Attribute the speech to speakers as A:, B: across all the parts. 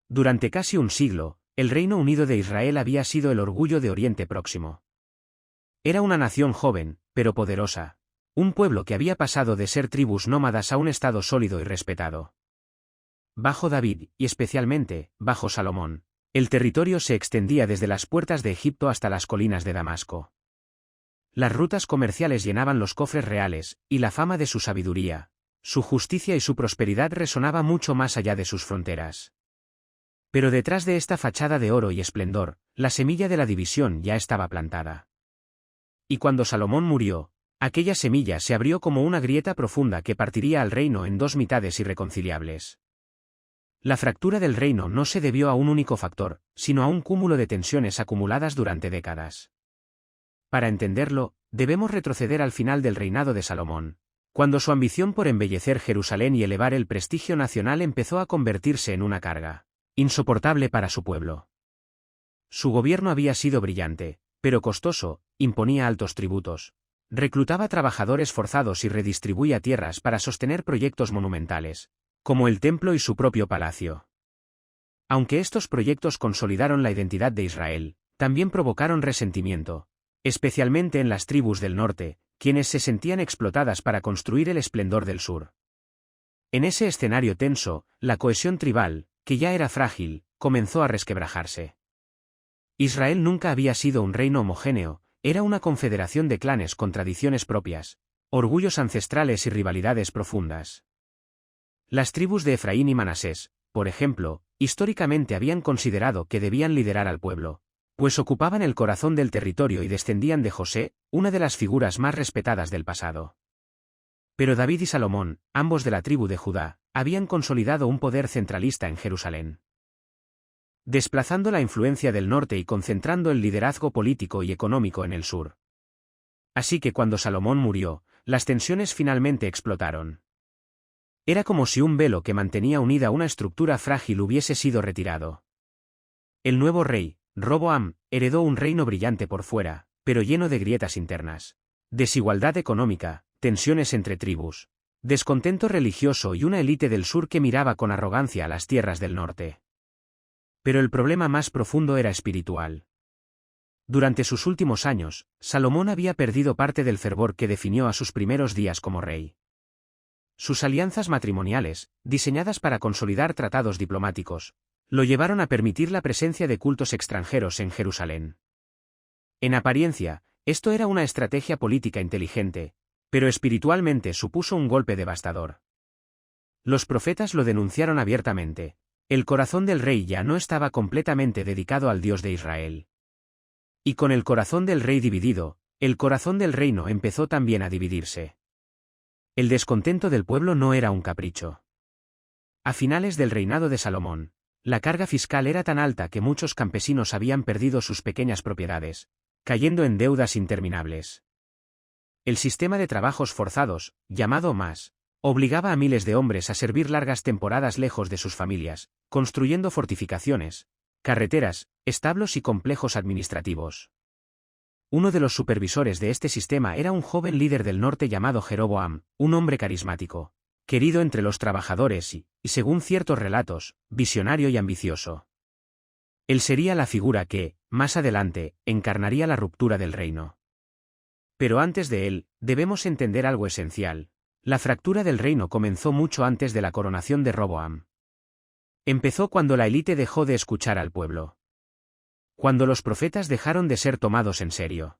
A: Durante casi un siglo, el Reino Unido de Israel había sido el orgullo de Oriente Próximo. Era una nación joven, pero poderosa, un pueblo que había pasado de ser tribus nómadas a un estado sólido y respetado. Bajo David, y especialmente, bajo Salomón, el territorio se extendía desde las puertas de Egipto hasta las colinas de Damasco. Las rutas comerciales llenaban los cofres reales, y la fama de su sabiduría, su justicia y su prosperidad resonaba mucho más allá de sus fronteras. Pero detrás de esta fachada de oro y esplendor, la semilla de la división ya estaba plantada. Y cuando Salomón murió, aquella semilla se abrió como una grieta profunda que partiría al reino en dos mitades irreconciliables. La fractura del reino no se debió a un único factor, sino a un cúmulo de tensiones acumuladas durante décadas. Para entenderlo, debemos retroceder al final del reinado de Salomón, cuando su ambición por embellecer Jerusalén y elevar el prestigio nacional empezó a convertirse en una carga insoportable para su pueblo. Su gobierno había sido brillante, pero costoso, imponía altos tributos, reclutaba trabajadores forzados y redistribuía tierras para sostener proyectos monumentales, como el templo y su propio palacio. Aunque estos proyectos consolidaron la identidad de Israel, también provocaron resentimiento, especialmente en las tribus del norte, quienes se sentían explotadas para construir el esplendor del sur. En ese escenario tenso, la cohesión tribal, que ya era frágil, comenzó a resquebrajarse. Israel nunca había sido un reino homogéneo, era una confederación de clanes con tradiciones propias, orgullos ancestrales y rivalidades profundas. Las tribus de Efraín y Manasés, por ejemplo, históricamente habían considerado que debían liderar al pueblo, pues ocupaban el corazón del territorio y descendían de José, una de las figuras más respetadas del pasado. Pero David y Salomón, ambos de la tribu de Judá, habían consolidado un poder centralista en Jerusalén, desplazando la influencia del norte y concentrando el liderazgo político y económico en el sur. Así que cuando Salomón murió, las tensiones finalmente explotaron. Era como si un velo que mantenía unida una estructura frágil hubiese sido retirado. El nuevo rey, Roboam, heredó un reino brillante por fuera, pero lleno de grietas internas, desigualdad económica, tensiones entre tribus, descontento religioso y una élite del sur que miraba con arrogancia a las tierras del norte. Pero el problema más profundo era espiritual. Durante sus últimos años, Salomón había perdido parte del fervor que definió a sus primeros días como rey. Sus alianzas matrimoniales, diseñadas para consolidar tratados diplomáticos, lo llevaron a permitir la presencia de cultos extranjeros en Jerusalén. En apariencia, esto era una estrategia política inteligente, pero espiritualmente supuso un golpe devastador. Los profetas lo denunciaron abiertamente. El corazón del rey ya no estaba completamente dedicado al Dios de Israel. Y con el corazón del rey dividido, el corazón del reino empezó también a dividirse. El descontento del pueblo no era un capricho. A finales del reinado de Salomón, la carga fiscal era tan alta que muchos campesinos habían perdido sus pequeñas propiedades, cayendo en deudas interminables. El sistema de trabajos forzados, llamado MAS, obligaba a miles de hombres a servir largas temporadas lejos de sus familias, construyendo fortificaciones, carreteras, establos y complejos administrativos. Uno de los supervisores de este sistema era un joven líder del norte llamado Jeroboam, un hombre carismático, querido entre los trabajadores y, según ciertos relatos, visionario y ambicioso. Él sería la figura que, más adelante, encarnaría la ruptura del reino. Pero antes de él, debemos entender algo esencial. La fractura del reino comenzó mucho antes de la coronación de Roboam. Empezó cuando la élite dejó de escuchar al pueblo. Cuando los profetas dejaron de ser tomados en serio.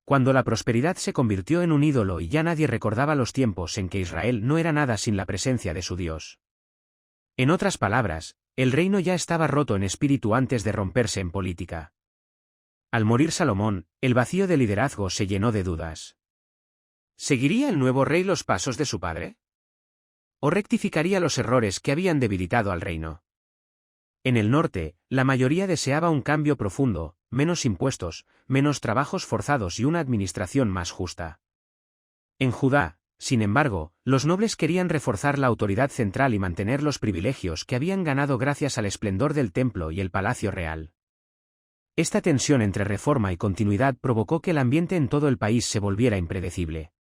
A: Cuando la prosperidad se convirtió en un ídolo y ya nadie recordaba los tiempos en que Israel no era nada sin la presencia de su Dios. En otras palabras, el reino ya estaba roto en espíritu antes de romperse en política. Al morir Salomón, el vacío de liderazgo se llenó de dudas. ¿Seguiría el nuevo rey los pasos de su padre? ¿O rectificaría los errores que habían debilitado al reino? En el norte, la mayoría deseaba un cambio profundo, menos impuestos, menos trabajos forzados y una administración más justa. En Judá, sin embargo, los nobles querían reforzar la autoridad central y mantener los privilegios que habían ganado gracias al esplendor del templo y el palacio real. Esta tensión entre reforma y continuidad provocó que el ambiente en todo el país se volviera impredecible.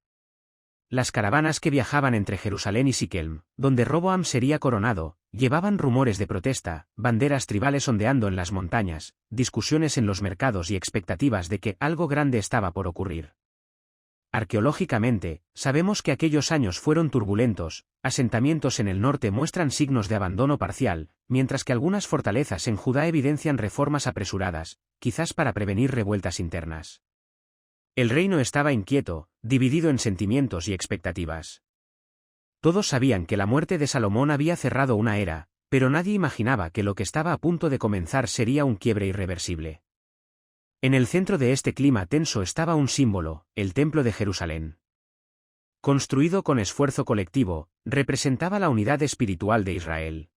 A: Las caravanas que viajaban entre Jerusalén y Siquelm, donde Roboam sería coronado, Llevaban rumores de protesta, banderas tribales ondeando en las montañas, discusiones en los mercados y expectativas de que algo grande estaba por ocurrir. Arqueológicamente, sabemos que aquellos años fueron turbulentos, asentamientos en el norte muestran signos de abandono parcial, mientras que algunas fortalezas en Judá evidencian reformas apresuradas, quizás para prevenir revueltas internas. El reino estaba inquieto, dividido en sentimientos y expectativas. Todos sabían que la muerte de Salomón había cerrado una era, pero nadie imaginaba que lo que estaba a punto de comenzar sería un quiebre irreversible. En el centro de este clima tenso estaba un símbolo, el Templo de Jerusalén. Construido con esfuerzo colectivo, representaba la unidad espiritual de Israel.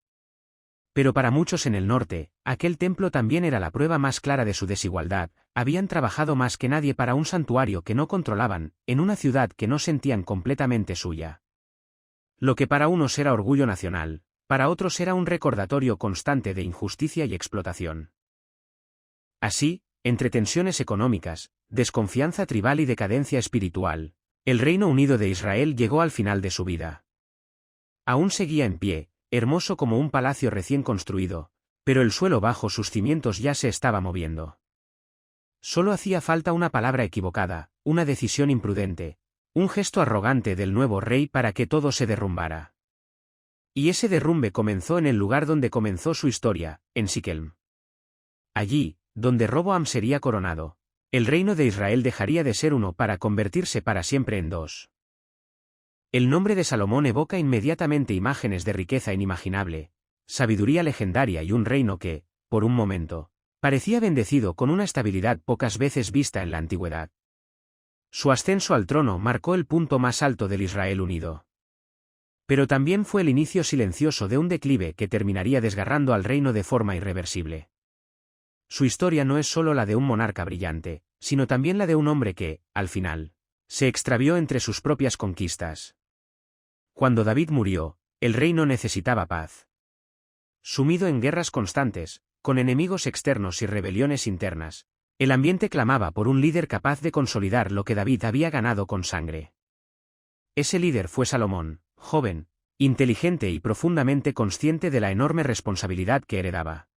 A: Pero para muchos en el norte, aquel templo también era la prueba más clara de su desigualdad, habían trabajado más que nadie para un santuario que no controlaban, en una ciudad que no sentían completamente suya. Lo que para unos era orgullo nacional, para otros era un recordatorio constante de injusticia y explotación. Así, entre tensiones económicas, desconfianza tribal y decadencia espiritual, el Reino Unido de Israel llegó al final de su vida. Aún seguía en pie, hermoso como un palacio recién construido, pero el suelo bajo sus cimientos ya se estaba moviendo. Solo hacía falta una palabra equivocada, una decisión imprudente, un gesto arrogante del nuevo rey para que todo se derrumbara. Y ese derrumbe comenzó en el lugar donde comenzó su historia, en Siquem. Allí, donde Roboam sería coronado, el reino de Israel dejaría de ser uno para convertirse para siempre en dos. El nombre de Salomón evoca inmediatamente imágenes de riqueza inimaginable, sabiduría legendaria y un reino que, por un momento, parecía bendecido con una estabilidad pocas veces vista en la antigüedad. Su ascenso al trono marcó el punto más alto del Israel unido. Pero también fue el inicio silencioso de un declive que terminaría desgarrando al reino de forma irreversible. Su historia no es solo la de un monarca brillante, sino también la de un hombre que, al final, se extravió entre sus propias conquistas. Cuando David murió, el reino necesitaba paz. Sumido en guerras constantes, con enemigos externos y rebeliones internas, el ambiente clamaba por un líder capaz de consolidar lo que David había ganado con sangre. Ese líder fue Salomón, joven, inteligente y profundamente consciente de la enorme responsabilidad que heredaba.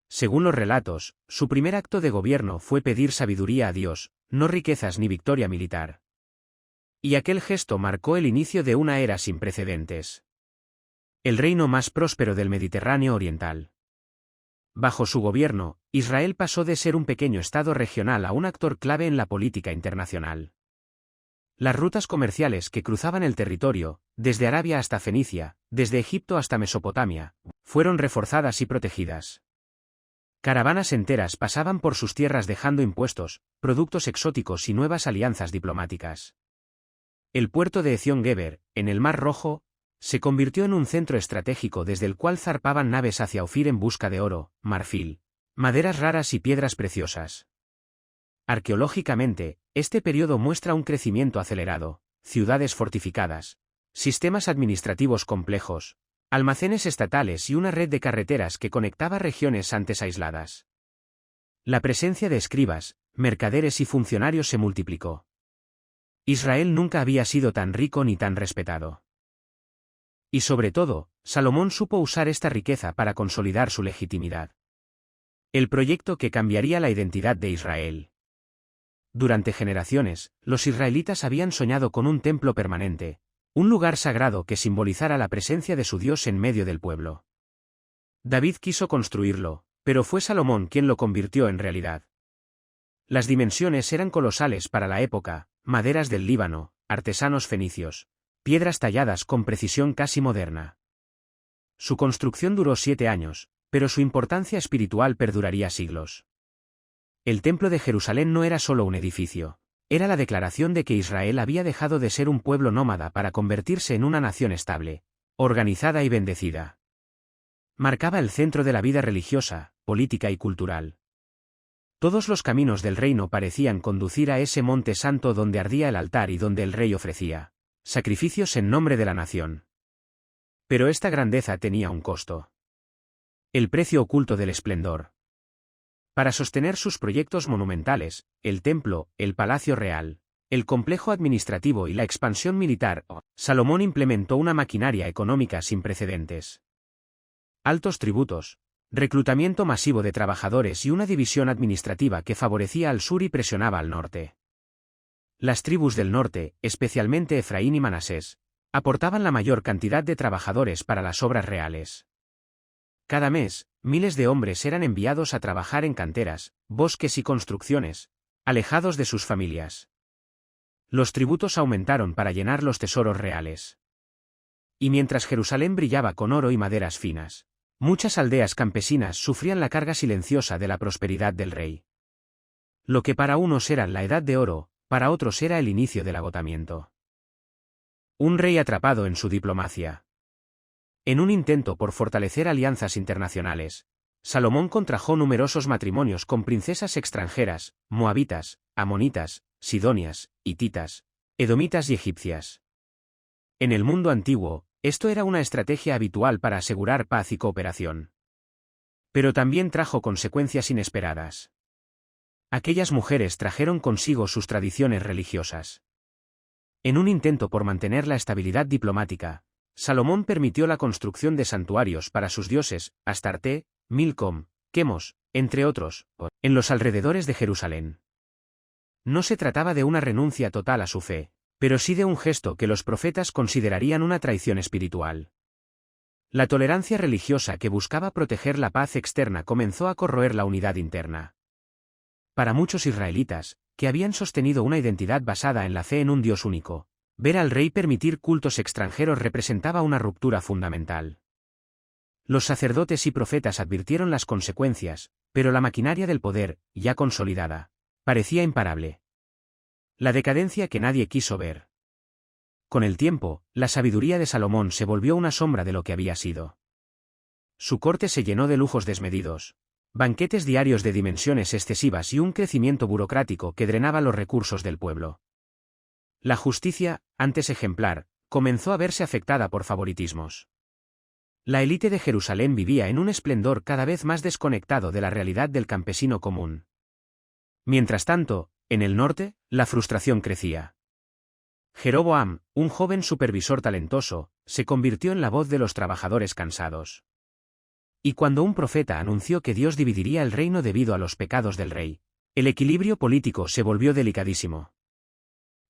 A: Según los relatos, su primer acto de gobierno fue pedir sabiduría a Dios, no riquezas ni victoria militar. Y aquel gesto marcó el inicio de una era sin precedentes. El reino más próspero del Mediterráneo oriental. Bajo su gobierno, Israel pasó de ser un pequeño estado regional a un actor clave en la política internacional. Las rutas comerciales que cruzaban el territorio, desde Arabia hasta Fenicia, desde Egipto hasta Mesopotamia, fueron reforzadas y protegidas. Caravanas enteras pasaban por sus tierras dejando impuestos, productos exóticos y nuevas alianzas diplomáticas. El puerto de Ezión-Geber, en el Mar Rojo, se convirtió en un centro estratégico desde el cual zarpaban naves hacia Ofir en busca de oro, marfil, maderas raras y piedras preciosas. Arqueológicamente, este periodo muestra un crecimiento acelerado, ciudades fortificadas, sistemas administrativos complejos, almacenes estatales y una red de carreteras que conectaba regiones antes aisladas. La presencia de escribas, mercaderes y funcionarios se multiplicó. Israel nunca había sido tan rico ni tan respetado. Y sobre todo, Salomón supo usar esta riqueza para consolidar su legitimidad. El proyecto que cambiaría la identidad de Israel. Durante generaciones, los israelitas habían soñado con un templo permanente, un lugar sagrado que simbolizara la presencia de su Dios en medio del pueblo. David quiso construirlo, pero fue Salomón quien lo convirtió en realidad. Las dimensiones eran colosales para la época, maderas del Líbano, artesanos fenicios, piedras talladas con precisión casi moderna. Su construcción duró 7 años, pero su importancia espiritual perduraría siglos. El Templo de Jerusalén no era solo un edificio. Era la declaración de que Israel había dejado de ser un pueblo nómada para convertirse en una nación estable, organizada y bendecida. Marcaba el centro de la vida religiosa, política y cultural. Todos los caminos del reino parecían conducir a ese monte santo donde ardía el altar y donde el rey ofrecía sacrificios en nombre de la nación. Pero esta grandeza tenía un costo. El precio oculto del esplendor. Para sostener sus proyectos monumentales, el templo, el palacio real, el complejo administrativo y la expansión militar, Salomón implementó una maquinaria económica sin precedentes. altos tributos, reclutamiento masivo de trabajadores y una división administrativa que favorecía al sur y presionaba al norte. Las tribus del norte, especialmente Efraín y Manasés, aportaban la mayor cantidad de trabajadores para las obras reales. Cada mes, miles de hombres eran enviados a trabajar en canteras, bosques y construcciones, alejados de sus familias. Los tributos aumentaron para llenar los tesoros reales. Y mientras Jerusalén brillaba con oro y maderas finas, muchas aldeas campesinas sufrían la carga silenciosa de la prosperidad del rey. Lo que para unos era la edad de oro, para otros era el inicio del agotamiento. Un rey atrapado en su diplomacia. En un intento por fortalecer alianzas internacionales, Salomón contrajo numerosos matrimonios con princesas extranjeras, moabitas, amonitas, sidonias, hititas, edomitas y egipcias. En el mundo antiguo, esto era una estrategia habitual para asegurar paz y cooperación. Pero también trajo consecuencias inesperadas. Aquellas mujeres trajeron consigo sus tradiciones religiosas. En un intento por mantener la estabilidad diplomática, Salomón permitió la construcción de santuarios para sus dioses, Astarte, Milcom, Quemos, entre otros, en los alrededores de Jerusalén. No se trataba de una renuncia total a su fe, pero sí de un gesto que los profetas considerarían una traición espiritual. La tolerancia religiosa que buscaba proteger la paz externa comenzó a corroer la unidad interna. Para muchos israelitas, que habían sostenido una identidad basada en la fe en un Dios único, ver al rey permitir cultos extranjeros representaba una ruptura fundamental. Los sacerdotes y profetas advirtieron las consecuencias, pero la maquinaria del poder, ya consolidada, parecía imparable. La decadencia que nadie quiso ver. Con el tiempo, la sabiduría de Salomón se volvió una sombra de lo que había sido. Su corte se llenó de lujos desmedidos, banquetes diarios de dimensiones excesivas y un crecimiento burocrático que drenaba los recursos del pueblo. La justicia, antes ejemplar, comenzó a verse afectada por favoritismos. La élite de Jerusalén vivía en un esplendor cada vez más desconectado de la realidad del campesino común. Mientras tanto, en el norte, la frustración crecía. Jeroboam, un joven supervisor talentoso, se convirtió en la voz de los trabajadores cansados. Y cuando un profeta anunció que Dios dividiría el reino debido a los pecados del rey, el equilibrio político se volvió delicadísimo.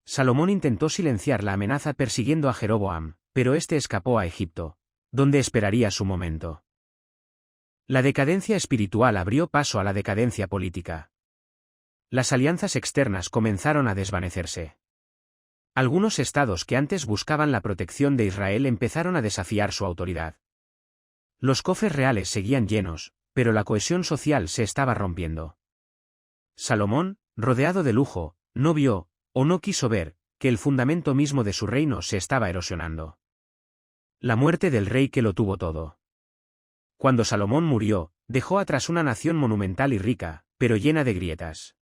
A: Salomón intentó silenciar la amenaza persiguiendo a Jeroboam, pero éste escapó a Egipto, donde esperaría su momento. La decadencia espiritual abrió paso a la decadencia política. Las alianzas externas comenzaron a desvanecerse. Algunos estados que antes buscaban la protección de Israel empezaron a desafiar su autoridad. Los cofres reales seguían llenos, pero la cohesión social se estaba rompiendo. Salomón, rodeado de lujo, no vio, o no quiso ver, que el fundamento mismo de su reino se estaba erosionando. La muerte del rey que lo tuvo todo. Cuando Salomón murió, dejó atrás una nación monumental y rica, pero llena de grietas.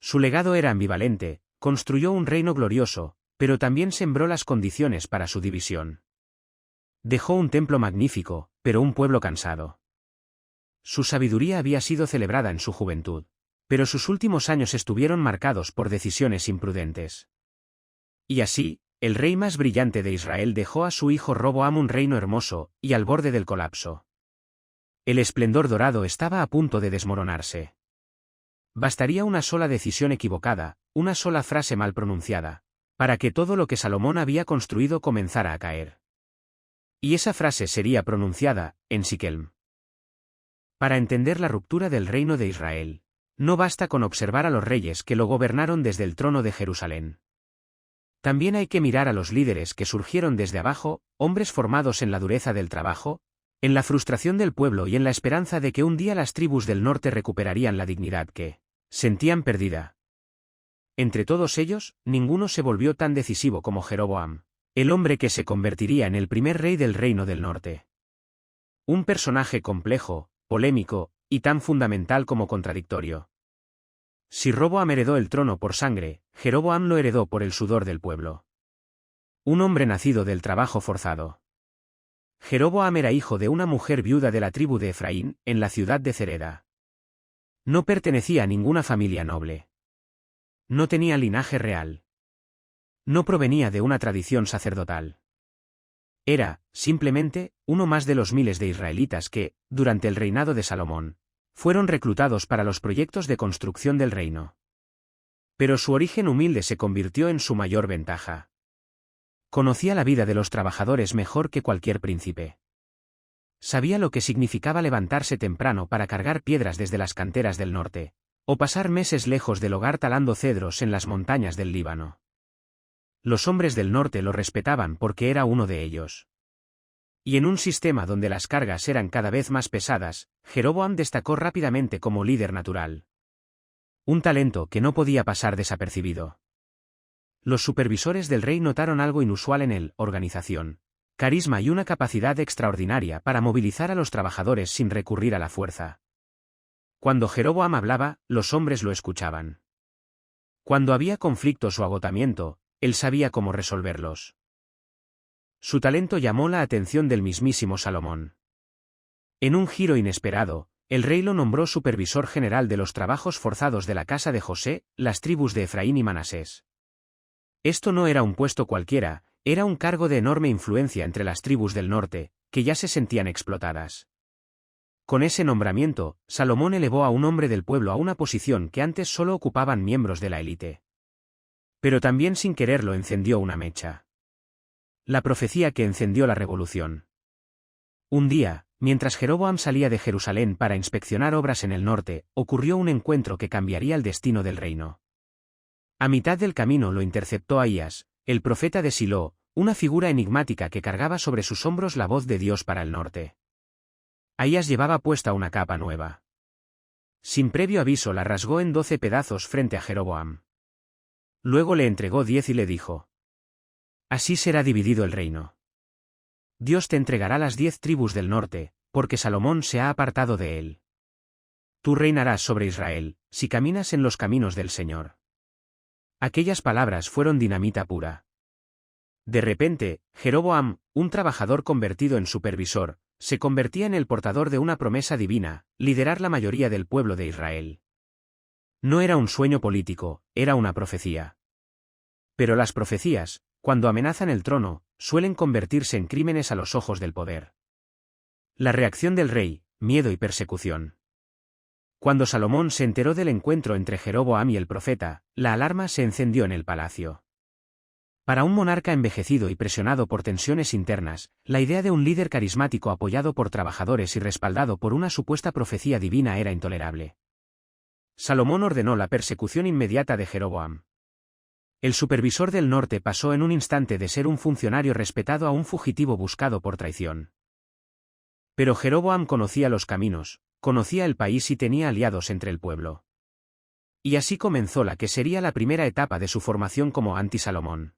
A: Su legado era ambivalente, construyó un reino glorioso, pero también sembró las condiciones para su división. Dejó un templo magnífico, pero un pueblo cansado. Su sabiduría había sido celebrada en su juventud, pero sus últimos años estuvieron marcados por decisiones imprudentes. Y así, el rey más brillante de Israel dejó a su hijo Roboam un reino hermoso, y al borde del colapso. El esplendor dorado estaba a punto de desmoronarse. Bastaría una sola decisión equivocada, una sola frase mal pronunciada, para que todo lo que Salomón había construido comenzara a caer. Y esa frase sería pronunciada, en Siquelm. Para entender la ruptura del reino de Israel, no basta con observar a los reyes que lo gobernaron desde el trono de Jerusalén. También hay que mirar a los líderes que surgieron desde abajo, hombres formados en la dureza del trabajo, en la frustración del pueblo y en la esperanza de que un día las tribus del norte recuperarían la dignidad que sentían perdida. Entre todos ellos, ninguno se volvió tan decisivo como Jeroboam, el hombre que se convertiría en el primer rey del reino del norte. Un personaje complejo, polémico, y tan fundamental como contradictorio. Si Roboam heredó el trono por sangre, Jeroboam lo heredó por el sudor del pueblo. Un hombre nacido del trabajo forzado. Jeroboam era hijo de una mujer viuda de la tribu de Efraín, en la ciudad de Cereda. No pertenecía a ninguna familia noble. No tenía linaje real. No provenía de una tradición sacerdotal. Era, simplemente, uno más de los miles de israelitas que, durante el reinado de Salomón, fueron reclutados para los proyectos de construcción del reino. Pero su origen humilde se convirtió en su mayor ventaja. Conocía la vida de los trabajadores mejor que cualquier príncipe. Sabía lo que significaba levantarse temprano para cargar piedras desde las canteras del norte, o pasar meses lejos del hogar talando cedros en las montañas del Líbano. Los hombres del norte lo respetaban porque era uno de ellos. Y en un sistema donde las cargas eran cada vez más pesadas, Jeroboam destacó rápidamente como líder natural. Un talento que no podía pasar desapercibido. Los supervisores del rey notaron algo inusual en él: organización, carisma y una capacidad extraordinaria para movilizar a los trabajadores sin recurrir a la fuerza. Cuando Jeroboam hablaba, los hombres lo escuchaban. Cuando había conflictos o agotamiento, él sabía cómo resolverlos. Su talento llamó la atención del mismísimo Salomón. En un giro inesperado, el rey lo nombró supervisor general de los trabajos forzados de la casa de José, las tribus de Efraín y Manasés. Esto no era un puesto cualquiera, era un cargo de enorme influencia entre las tribus del norte, que ya se sentían explotadas. Con ese nombramiento, Salomón elevó a un hombre del pueblo a una posición que antes solo ocupaban miembros de la élite. Pero también sin quererlo encendió una mecha. La profecía que encendió la revolución. Un día, mientras Jeroboam salía de Jerusalén para inspeccionar obras en el norte, ocurrió un encuentro que cambiaría el destino del reino. A mitad del camino lo interceptó Ahías, el profeta de Silo, una figura enigmática que cargaba sobre sus hombros la voz de Dios para el norte. Ahías llevaba puesta una capa nueva. Sin previo aviso la rasgó en 12 pedazos frente a Jeroboam. Luego le entregó 10 y le dijo: así será dividido el reino. Dios te entregará las 10 tribus del norte, porque Salomón se ha apartado de él. Tú reinarás sobre Israel, si caminas en los caminos del Señor. Aquellas palabras fueron dinamita pura. De repente, Jeroboam, un trabajador convertido en supervisor, se convertía en el portador de una promesa divina: liderar la mayoría del pueblo de Israel. No era un sueño político, era una profecía. Pero las profecías, cuando amenazan el trono, suelen convertirse en crímenes a los ojos del poder. La reacción del rey: miedo y persecución. Cuando Salomón se enteró del encuentro entre Jeroboam y el profeta, la alarma se encendió en el palacio. Para un monarca envejecido y presionado por tensiones internas, la idea de un líder carismático apoyado por trabajadores y respaldado por una supuesta profecía divina era intolerable. Salomón ordenó la persecución inmediata de Jeroboam. El supervisor del norte pasó en un instante de ser un funcionario respetado a un fugitivo buscado por traición. Pero Jeroboam conocía los caminos, conocía el país y tenía aliados entre el pueblo. Y así comenzó la que sería la primera etapa de su formación como anti-Salomón.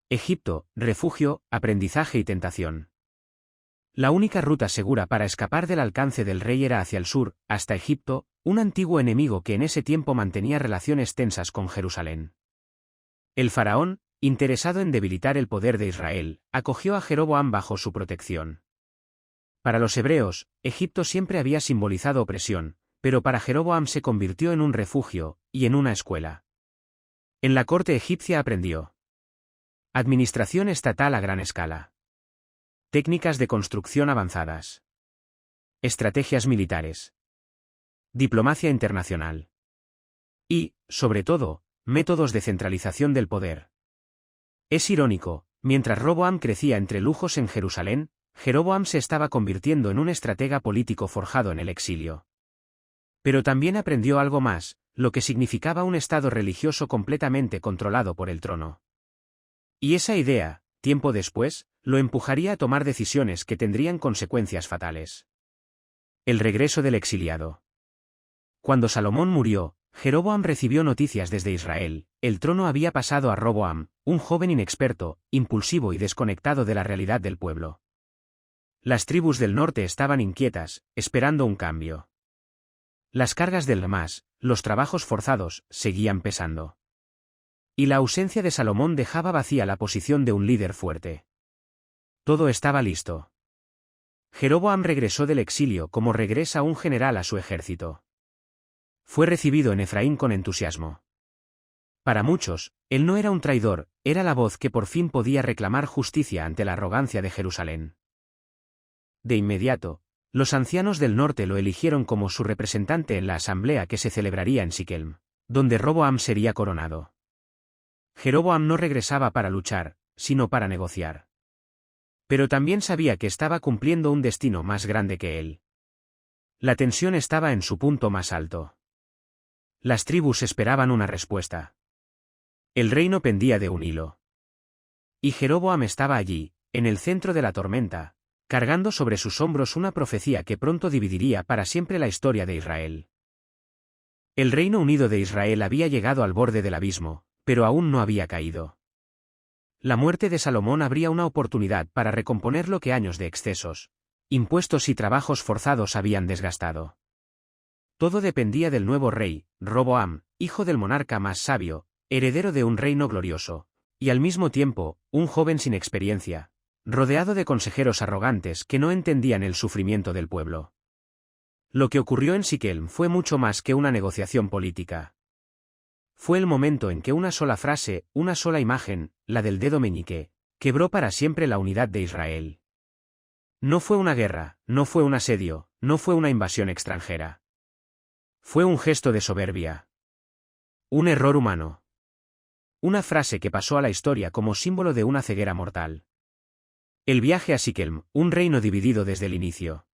A: Egipto, refugio, aprendizaje y tentación. La única ruta segura para escapar del alcance del rey era hacia el sur, hasta Egipto, un antiguo enemigo que en ese tiempo mantenía relaciones tensas con Jerusalén. El faraón, interesado en debilitar el poder de Israel, acogió a Jeroboam bajo su protección. Para los hebreos, Egipto siempre había simbolizado opresión, pero para Jeroboam se convirtió en un refugio, y en una escuela. En la corte egipcia aprendió administración estatal a gran escala, técnicas de construcción avanzadas, estrategias militares, diplomacia internacional y, sobre todo, métodos de centralización del poder. Es irónico, mientras Roboam crecía entre lujos en Jerusalén, Jeroboam se estaba convirtiendo en un estratega político forjado en el exilio. Pero también aprendió algo más: lo que significaba un estado religioso completamente controlado por el trono. Y esa idea, tiempo después, lo empujaría a tomar decisiones que tendrían consecuencias fatales. El regreso del exiliado. Cuando Salomón murió, Jeroboam recibió noticias desde Israel: el trono había pasado a Roboam, un joven inexperto, impulsivo y desconectado de la realidad del pueblo. Las tribus del norte estaban inquietas, esperando un cambio. Las cargas del Hamas, los trabajos forzados, seguían pesando. Y la ausencia de Salomón dejaba vacía la posición de un líder fuerte. Todo estaba listo. Jeroboam regresó del exilio como regresa un general a su ejército. Fue recibido en Efraín con entusiasmo. Para muchos, él no era un traidor, era la voz que por fin podía reclamar justicia ante la arrogancia de Jerusalén. De inmediato, los ancianos del norte lo eligieron como su representante en la asamblea que se celebraría en Siquelm, donde Roboam sería coronado. Jeroboam no regresaba para luchar, sino para negociar. Pero también sabía que estaba cumpliendo un destino más grande que él. La tensión estaba en su punto más alto. Las tribus esperaban una respuesta. El reino pendía de un hilo. Y Jeroboam estaba allí, en el centro de la tormenta, cargando sobre sus hombros una profecía que pronto dividiría para siempre la historia de Israel. El Reino Unido de Israel había llegado al borde del abismo, pero aún no había caído. La muerte de Salomón abría una oportunidad para recomponer lo que años de excesos, impuestos y trabajos forzados habían desgastado. Todo dependía del nuevo rey, Roboam, hijo del monarca más sabio, heredero de un reino glorioso, y al mismo tiempo, un joven sin experiencia, rodeado de consejeros arrogantes que no entendían el sufrimiento del pueblo. Lo que ocurrió en Siquelm fue mucho más que una negociación política. Fue el momento en que una sola frase, una sola imagen, la del dedo meñique, quebró para siempre la unidad de Israel. No fue una guerra, no fue un asedio, no fue una invasión extranjera. Fue un gesto de soberbia. Un error humano. Una frase que pasó a la historia como símbolo de una ceguera mortal. El viaje a Siquelm, un reino dividido desde el inicio.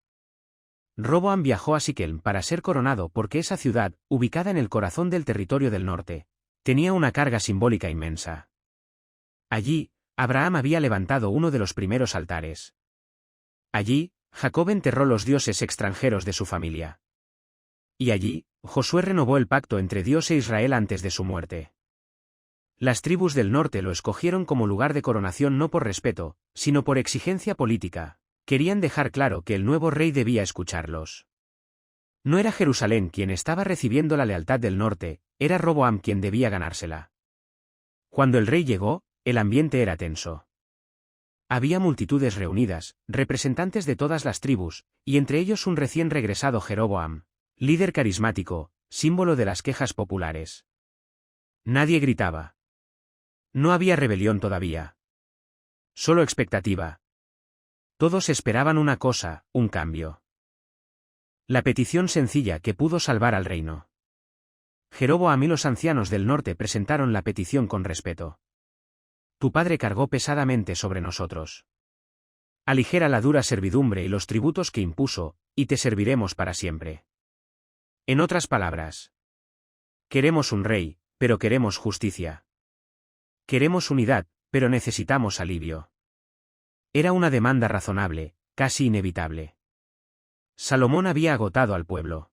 A: Roboam viajó a Siquelm para ser coronado porque esa ciudad, ubicada en el corazón del territorio del norte, tenía una carga simbólica inmensa. Allí, Abraham había levantado uno de los primeros altares. Allí, Jacob enterró los dioses extranjeros de su familia. Y allí, Josué renovó el pacto entre Dios e Israel antes de su muerte. Las tribus del norte lo escogieron como lugar de coronación no por respeto, sino por exigencia política. Querían dejar claro que el nuevo rey debía escucharlos. No era Jerusalén quien estaba recibiendo la lealtad del norte, era Roboam quien debía ganársela. Cuando el rey llegó, el ambiente era tenso. Había multitudes reunidas, representantes de todas las tribus, y entre ellos un recién regresado Jeroboam, líder carismático, símbolo de las quejas populares. Nadie gritaba. No había rebelión todavía. Solo expectativa. Todos esperaban una cosa, un cambio. La petición sencilla que pudo salvar al reino. Jeroboam y los ancianos del norte presentaron la petición con respeto. Tu padre cargó pesadamente sobre nosotros. Aligera la dura servidumbre y los tributos que impuso, y te serviremos para siempre. En otras palabras, queremos un rey, pero queremos justicia. Queremos unidad, pero necesitamos alivio. Era una demanda razonable, casi inevitable. Salomón había agotado al pueblo.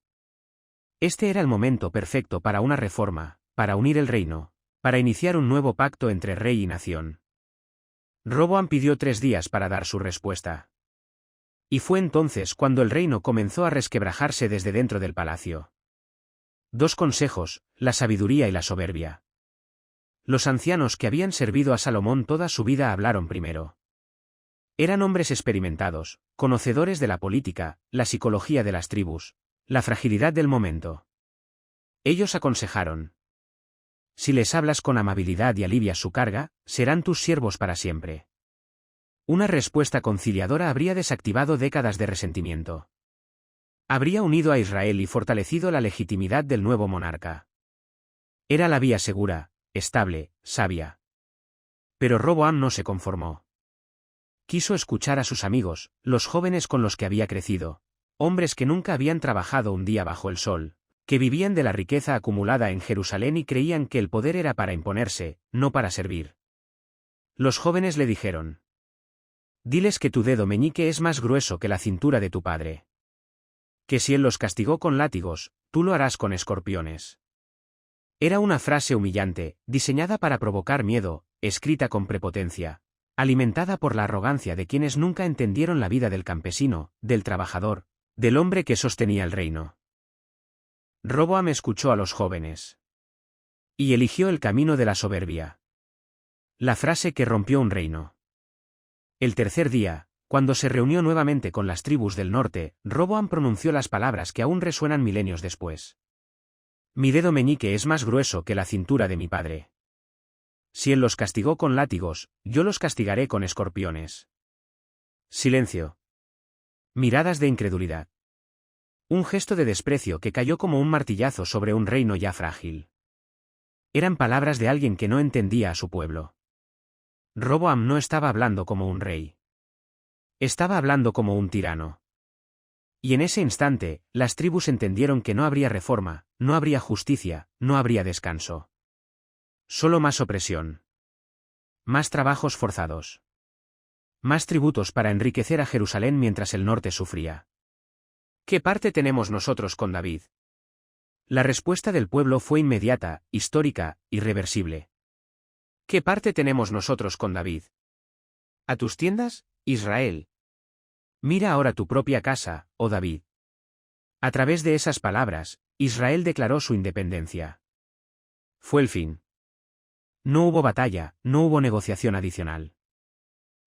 A: Este era el momento perfecto para una reforma, para unir el reino, para iniciar un nuevo pacto entre rey y nación. Roboam pidió 3 días para dar su respuesta. Y fue entonces cuando el reino comenzó a resquebrajarse desde dentro del palacio. 2 consejos, la sabiduría y la soberbia. Los ancianos que habían servido a Salomón toda su vida hablaron primero. Eran hombres experimentados, conocedores de la política, la psicología de las tribus, la fragilidad del momento. Ellos aconsejaron. Si les hablas con amabilidad y alivias su carga, serán tus siervos para siempre. Una respuesta conciliadora habría desactivado décadas de resentimiento. Habría unido a Israel y fortalecido la legitimidad del nuevo monarca. Era la vía segura, estable, sabia. Pero Roboam no se conformó. Quiso escuchar a sus amigos, los jóvenes con los que había crecido, hombres que nunca habían trabajado un día bajo el sol, que vivían de la riqueza acumulada en Jerusalén y creían que el poder era para imponerse, no para servir. Los jóvenes le dijeron: diles que tu dedo meñique es más grueso que la cintura de tu padre. Que si él los castigó con látigos, tú lo harás con escorpiones. Era una frase humillante, diseñada para provocar miedo, escrita con prepotencia, alimentada por la arrogancia de quienes nunca entendieron la vida del campesino, del trabajador, del hombre que sostenía el reino. Roboam escuchó a los jóvenes. Y eligió el camino de la soberbia. La frase que rompió un reino. El tercer día, cuando se reunió nuevamente con las tribus del norte, Roboam pronunció las palabras que aún resuenan milenios después. Mi dedo meñique es más grueso que la cintura de mi padre. Si él los castigó con látigos, yo los castigaré con escorpiones. Silencio. Miradas de incredulidad. Un gesto de desprecio que cayó como un martillazo sobre un reino ya frágil. Eran palabras de alguien que no entendía a su pueblo. Roboam no estaba hablando como un rey. Estaba hablando como un tirano. Y en ese instante, las tribus entendieron que no habría reforma, no habría justicia, no habría descanso. Solo más opresión. Más trabajos forzados. Más tributos para enriquecer a Jerusalén mientras el norte sufría. ¿Qué parte tenemos nosotros con David? La respuesta del pueblo fue inmediata, histórica, irreversible. ¿Qué parte tenemos nosotros con David? ¿A tus tiendas, Israel? Mira ahora tu propia casa, oh David. A través de esas palabras, Israel declaró su independencia. Fue el fin. No hubo batalla, no hubo negociación adicional.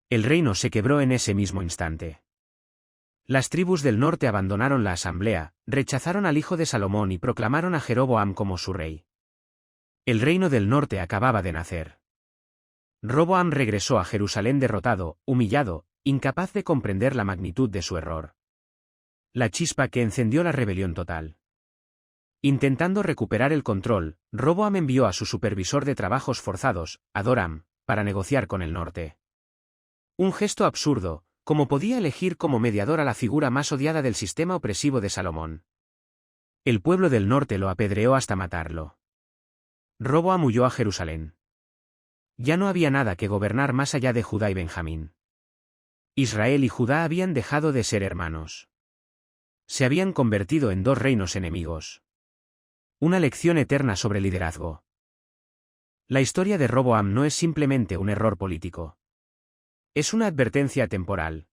A: El reino se quebró en ese mismo instante. Las tribus del norte abandonaron la asamblea, rechazaron al hijo de Salomón y proclamaron a Jeroboam como su rey. El reino del norte acababa de nacer. Roboam regresó a Jerusalén derrotado, humillado, incapaz de comprender la magnitud de su error. La chispa que encendió la rebelión total. Intentando recuperar el control, Roboam envió a su supervisor de trabajos forzados, Adoram, para negociar con el norte. Un gesto absurdo, como podía elegir como mediador a la figura más odiada del sistema opresivo de Salomón. El pueblo del norte lo apedreó hasta matarlo. Roboam huyó a Jerusalén. Ya no había nada que gobernar más allá de Judá y Benjamín. Israel y Judá habían dejado de ser hermanos. Se habían convertido en dos reinos enemigos. Una lección eterna sobre liderazgo. La historia de Roboam no es simplemente un error político. Es una advertencia temporal.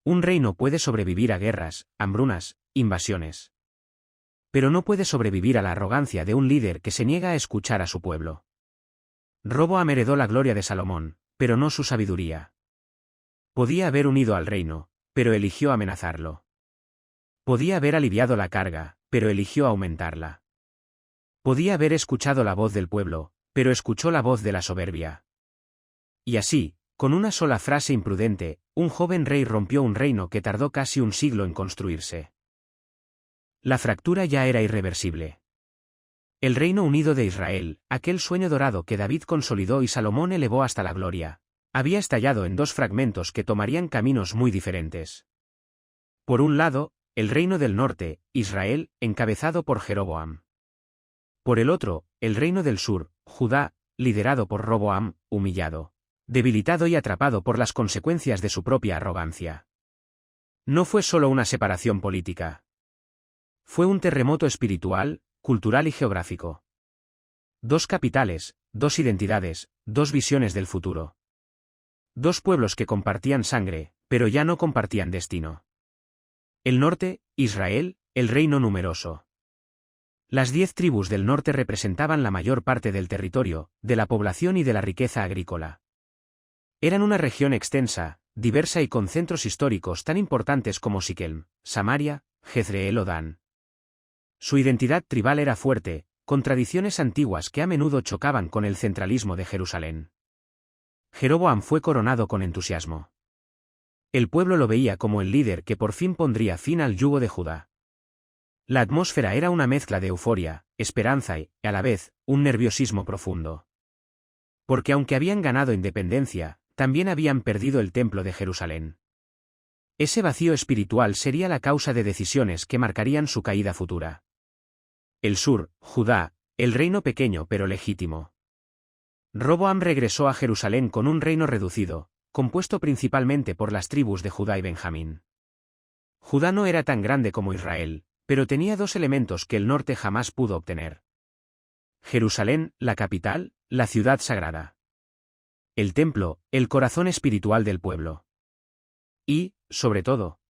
A: Un reino puede sobrevivir a guerras, hambrunas, invasiones. Pero no puede sobrevivir a la arrogancia de un líder que se niega a escuchar a su pueblo. Roboam heredó la gloria de Salomón, pero no su sabiduría. Podía haber unido al reino, pero eligió amenazarlo. Podía haber aliviado la carga, pero eligió aumentarla. Podía haber escuchado la voz del pueblo, pero escuchó la voz de la soberbia. Y así, con una sola frase imprudente, un joven rey rompió un reino que tardó casi un siglo en construirse. La fractura ya era irreversible. El reino unido de Israel, aquel sueño dorado que David consolidó y Salomón elevó hasta la gloria, había estallado en dos fragmentos que tomarían caminos muy diferentes. Por un lado, el reino del norte, Israel, encabezado por Jeroboam. Por el otro, el reino del sur, Judá, liderado por Roboam, humillado, debilitado y atrapado por las consecuencias de su propia arrogancia. No fue solo una separación política. Fue un terremoto espiritual, cultural y geográfico. Dos capitales, dos identidades, dos visiones del futuro. Dos pueblos que compartían sangre, pero ya no compartían destino. El norte, Israel, el reino numeroso. Las 10 tribus del norte representaban la mayor parte del territorio, de la población y de la riqueza agrícola. Eran una región extensa, diversa y con centros históricos tan importantes como Siquem, Samaria, Jezreel o Dan. Su identidad tribal era fuerte, con tradiciones antiguas que a menudo chocaban con el centralismo de Jerusalén. Jeroboam fue coronado con entusiasmo. El pueblo lo veía como el líder que por fin pondría fin al yugo de Judá. La atmósfera era una mezcla de euforia, esperanza y, a la vez, un nerviosismo profundo. Porque aunque habían ganado independencia, también habían perdido el templo de Jerusalén. Ese vacío espiritual sería la causa de decisiones que marcarían su caída futura. El sur, Judá, el reino pequeño pero legítimo. Roboam regresó a Jerusalén con un reino reducido, compuesto principalmente por las tribus de Judá y Benjamín. Judá no era tan grande como Israel, pero tenía dos elementos que el norte jamás pudo obtener. Jerusalén, la capital, la ciudad sagrada. El templo, el corazón espiritual del pueblo. Y, sobre todo,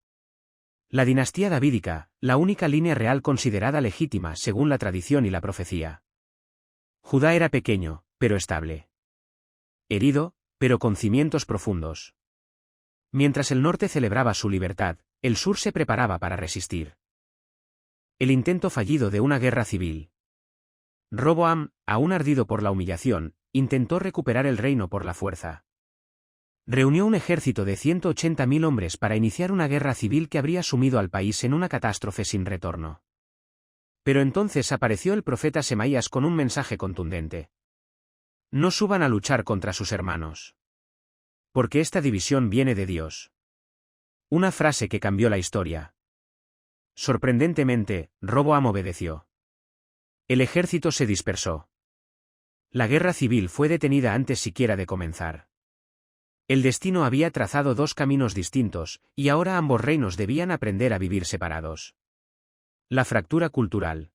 A: la dinastía davídica, la única línea real considerada legítima según la tradición y la profecía. Judá era pequeño, pero estable. Herido, pero con cimientos profundos. Mientras el norte celebraba su libertad, el sur se preparaba para resistir. El intento fallido de una guerra civil, Roboam, aún ardido por la humillación, intentó recuperar el reino por la fuerza. Reunió un ejército de 180.000 hombres para iniciar una guerra civil que habría sumido al país en una catástrofe sin retorno. Pero entonces apareció el profeta Semaías con un mensaje contundente. No suban a luchar contra sus hermanos. Porque esta división viene de Dios. Una frase que cambió la historia. Sorprendentemente, Roboam obedeció. El ejército se dispersó. La guerra civil fue detenida antes siquiera de comenzar. El destino había trazado dos caminos distintos, y ahora ambos reinos debían aprender a vivir separados. La fractura cultural.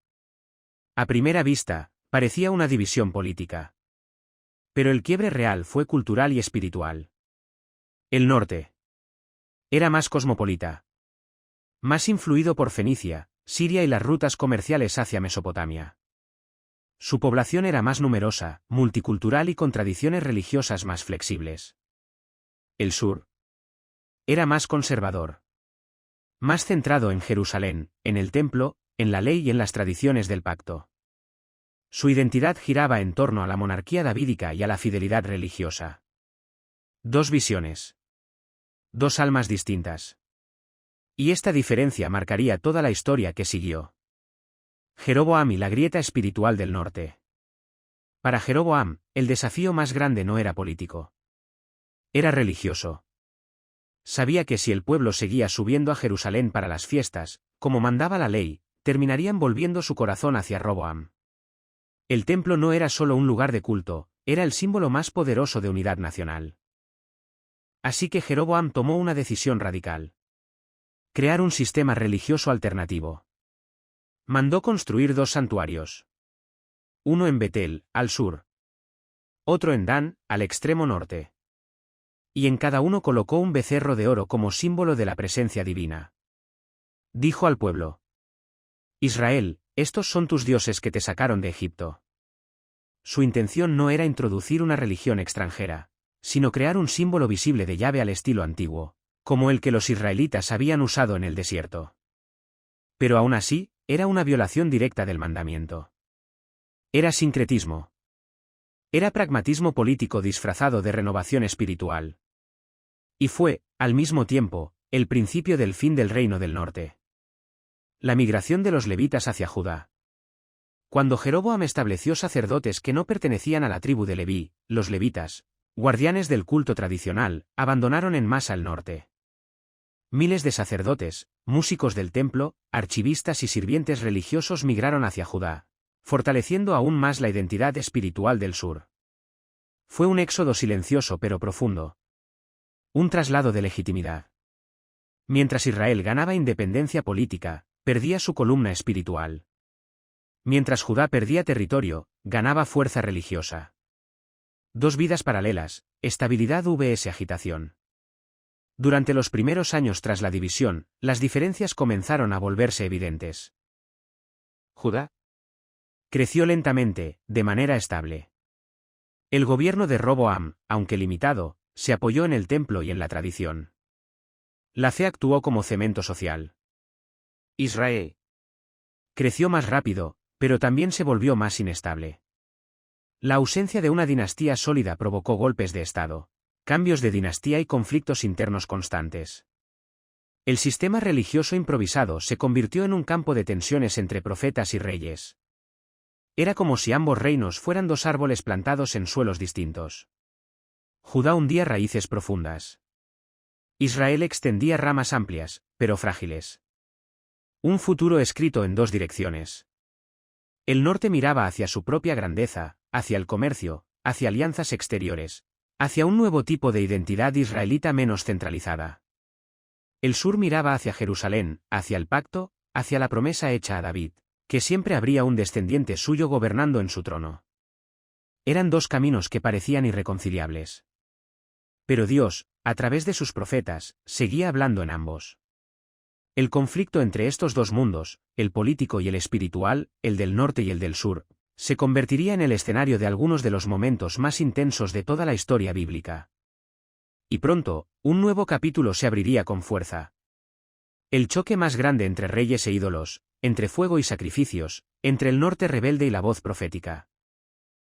A: A primera vista, parecía una división política. Pero el quiebre real fue cultural y espiritual. El norte era más cosmopolita. Más influido por Fenicia, Siria y las rutas comerciales hacia Mesopotamia. Su población era más numerosa, multicultural y con tradiciones religiosas más flexibles. El sur era más conservador. Más centrado en Jerusalén, en el templo, en la ley y en las tradiciones del pacto. Su identidad giraba en torno a la monarquía davídica y a la fidelidad religiosa. Dos visiones. Dos almas distintas. Y esta diferencia marcaría toda la historia que siguió. Jeroboam y la grieta espiritual del norte. Para Jeroboam, el desafío más grande no era político. Era religioso. Sabía que si el pueblo seguía subiendo a Jerusalén para las fiestas, como mandaba la ley, terminarían volviendo su corazón hacia Roboam. El templo no era solo un lugar de culto, era el símbolo más poderoso de unidad nacional. Así que Jeroboam tomó una decisión radical. Crear un sistema religioso alternativo. Mandó construir dos santuarios. Uno en Betel, al sur. Otro en Dan, al extremo norte. Y en cada uno colocó un becerro de oro como símbolo de la presencia divina. Dijo al pueblo: Israel, estos son tus dioses que te sacaron de Egipto. Su intención no era introducir una religión extranjera, sino crear un símbolo visible de Yahvé al estilo antiguo, como el que los israelitas habían usado en el desierto. Pero aún así, era una violación directa del mandamiento. Era sincretismo. Era pragmatismo político disfrazado de renovación espiritual. Y fue, al mismo tiempo, el principio del fin del reino del norte. La migración de los levitas hacia Judá. Cuando Jeroboam estableció sacerdotes que no pertenecían a la tribu de Leví, los levitas, guardianes del culto tradicional, abandonaron en masa el norte. Miles de sacerdotes, músicos del templo, archivistas y sirvientes religiosos migraron hacia Judá, fortaleciendo aún más la identidad espiritual del sur. Fue un éxodo silencioso pero profundo. Un traslado de legitimidad. Mientras Israel ganaba independencia política, perdía su columna espiritual. Mientras Judá perdía territorio, ganaba fuerza religiosa. Dos vidas paralelas, estabilidad vs agitación. Durante los primeros años tras la división, las diferencias comenzaron a volverse evidentes. Judá creció lentamente, de manera estable. El gobierno de Roboam, aunque limitado, se apoyó en el templo y en la tradición. La fe actuó como cemento social. Israel creció más rápido, pero también se volvió más inestable. La ausencia de una dinastía sólida provocó golpes de estado, cambios de dinastía y conflictos internos constantes. El sistema religioso improvisado se convirtió en un campo de tensiones entre profetas y reyes. Era como si ambos reinos fueran dos árboles plantados en suelos distintos. Judá hundía raíces profundas. Israel extendía ramas amplias, pero frágiles. Un futuro escrito en dos direcciones. El norte miraba hacia su propia grandeza, hacia el comercio, hacia alianzas exteriores, hacia un nuevo tipo de identidad israelita menos centralizada. El sur miraba hacia Jerusalén, hacia el pacto, hacia la promesa hecha a David, que siempre habría un descendiente suyo gobernando en su trono. Eran dos caminos que parecían irreconciliables. Pero Dios, a través de sus profetas, seguía hablando en ambos. El conflicto entre estos dos mundos, el político y el espiritual, el del norte y el del sur, se convertiría en el escenario de algunos de los momentos más intensos de toda la historia bíblica. Y pronto, un nuevo capítulo se abriría con fuerza. El choque más grande entre reyes e ídolos, entre fuego y sacrificios, entre el norte rebelde y la voz profética.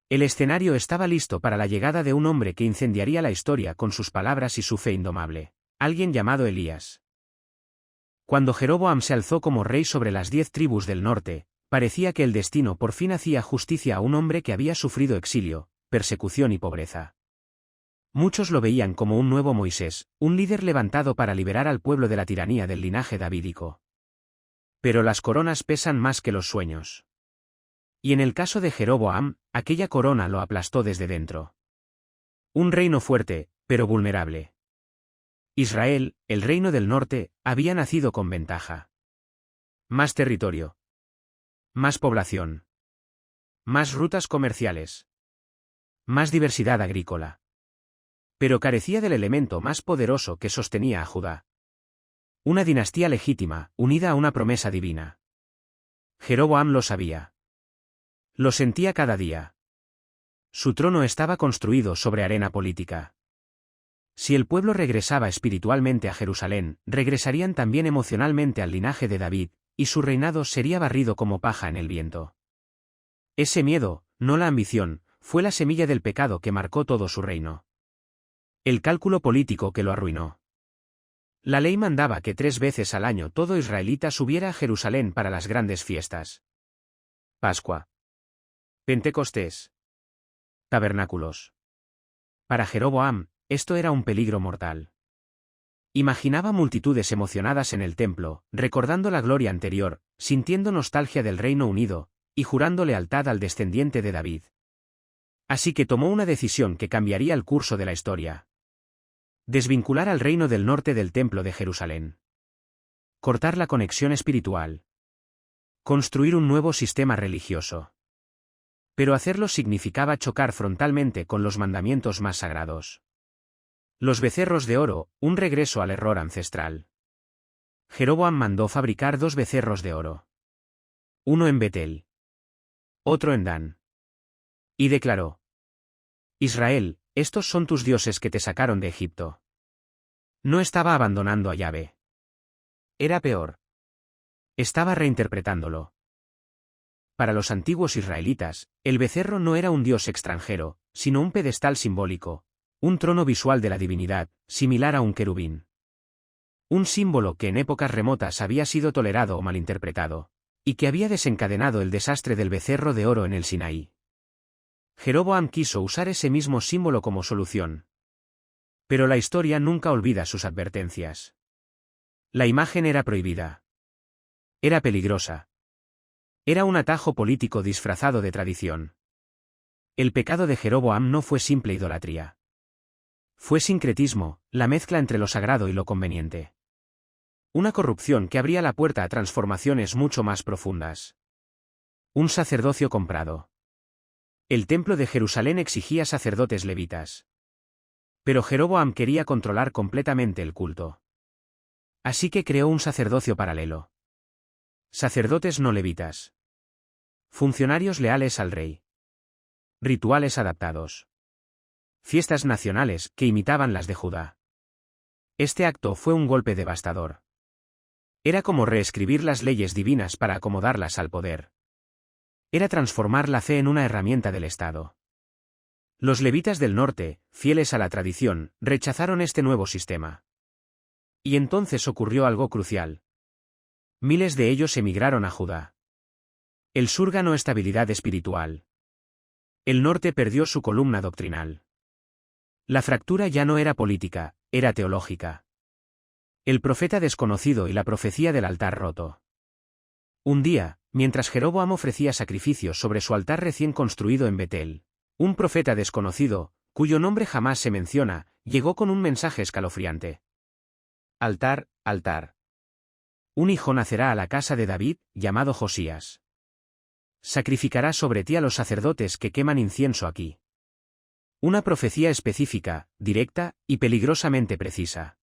A: El escenario estaba listo para la llegada de un hombre que incendiaría la historia con sus palabras y su fe indomable, alguien llamado Elías. Cuando Jeroboam se alzó como rey sobre las 10 tribus del norte, parecía que el destino por fin hacía justicia a un hombre que había sufrido exilio, persecución y pobreza. Muchos lo veían como un nuevo Moisés, un líder levantado para liberar al pueblo de la tiranía del linaje davídico. Pero las coronas pesan más que los sueños. Y en el caso de Jeroboam, aquella corona lo aplastó desde dentro. Un reino fuerte, pero vulnerable. Israel, el reino del norte, había nacido con ventaja. Más territorio. Más población. Más rutas comerciales. Más diversidad agrícola. Pero carecía del elemento más poderoso que sostenía a Judá. Una dinastía legítima, unida a una promesa divina. Jeroboam lo sabía. Lo sentía cada día. Su trono estaba construido sobre arena política. Si el pueblo regresaba espiritualmente a Jerusalén, regresarían también emocionalmente al linaje de David, y su reinado sería barrido como paja en el viento. Ese miedo, no la ambición, fue la semilla del pecado que marcó todo su reino. El cálculo político que lo arruinó. La ley mandaba que 3 veces al año todo israelita subiera a Jerusalén para las grandes fiestas. Pascua. Pentecostés. Tabernáculos. Para Jeroboam, esto era un peligro mortal. Imaginaba multitudes emocionadas en el templo, recordando la gloria anterior, sintiendo nostalgia del Reino Unido, y jurando lealtad al descendiente de David. Así que tomó una decisión que cambiaría el curso de la historia. Desvincular al reino del norte del templo de Jerusalén. Cortar la conexión espiritual. Construir un nuevo sistema religioso. Pero hacerlo significaba chocar frontalmente con los mandamientos más sagrados. Los becerros de oro, un regreso al error ancestral. Jeroboam mandó fabricar 2 becerros de oro. Uno en Betel. Otro en Dan. Y declaró: Israel, estos son tus dioses que te sacaron de Egipto. No estaba abandonando a Yahvé. Era peor. Estaba reinterpretándolo. Para los antiguos israelitas, el becerro no era un dios extranjero, sino un pedestal simbólico, un trono visual de la divinidad, similar a un querubín. Un símbolo que en épocas remotas había sido tolerado o malinterpretado, y que había desencadenado el desastre del becerro de oro en el Sinaí. Jeroboam quiso usar ese mismo símbolo como solución. Pero la historia nunca olvida sus advertencias. La imagen era prohibida. Era peligrosa. Era un atajo político disfrazado de tradición. El pecado de Jeroboam no fue simple idolatría. Fue sincretismo, la mezcla entre lo sagrado y lo conveniente. Una corrupción que abría la puerta a transformaciones mucho más profundas. Un sacerdocio comprado. El templo de Jerusalén exigía sacerdotes levitas. Pero Jeroboam quería controlar completamente el culto. Así que creó un sacerdocio paralelo. Sacerdotes no levitas. Funcionarios leales al rey. Rituales adaptados. Fiestas nacionales que imitaban las de Judá. Este acto fue un golpe devastador. Era como reescribir las leyes divinas para acomodarlas al poder. Era transformar la fe en una herramienta del Estado. Los levitas del norte, fieles a la tradición, rechazaron este nuevo sistema. Y entonces ocurrió algo crucial. Miles de ellos emigraron a Judá. El sur ganó estabilidad espiritual. El norte perdió su columna doctrinal. La fractura ya no era política, era teológica. El profeta desconocido y la profecía del altar roto. Un día, mientras Jeroboam ofrecía sacrificios sobre su altar recién construido en Betel, un profeta desconocido, cuyo nombre jamás se menciona, llegó con un mensaje escalofriante. Altar, altar. Un hijo nacerá a la casa de David, llamado Josías. Sacrificará sobre ti a los sacerdotes que queman incienso aquí. Una profecía específica, directa, y peligrosamente precisa.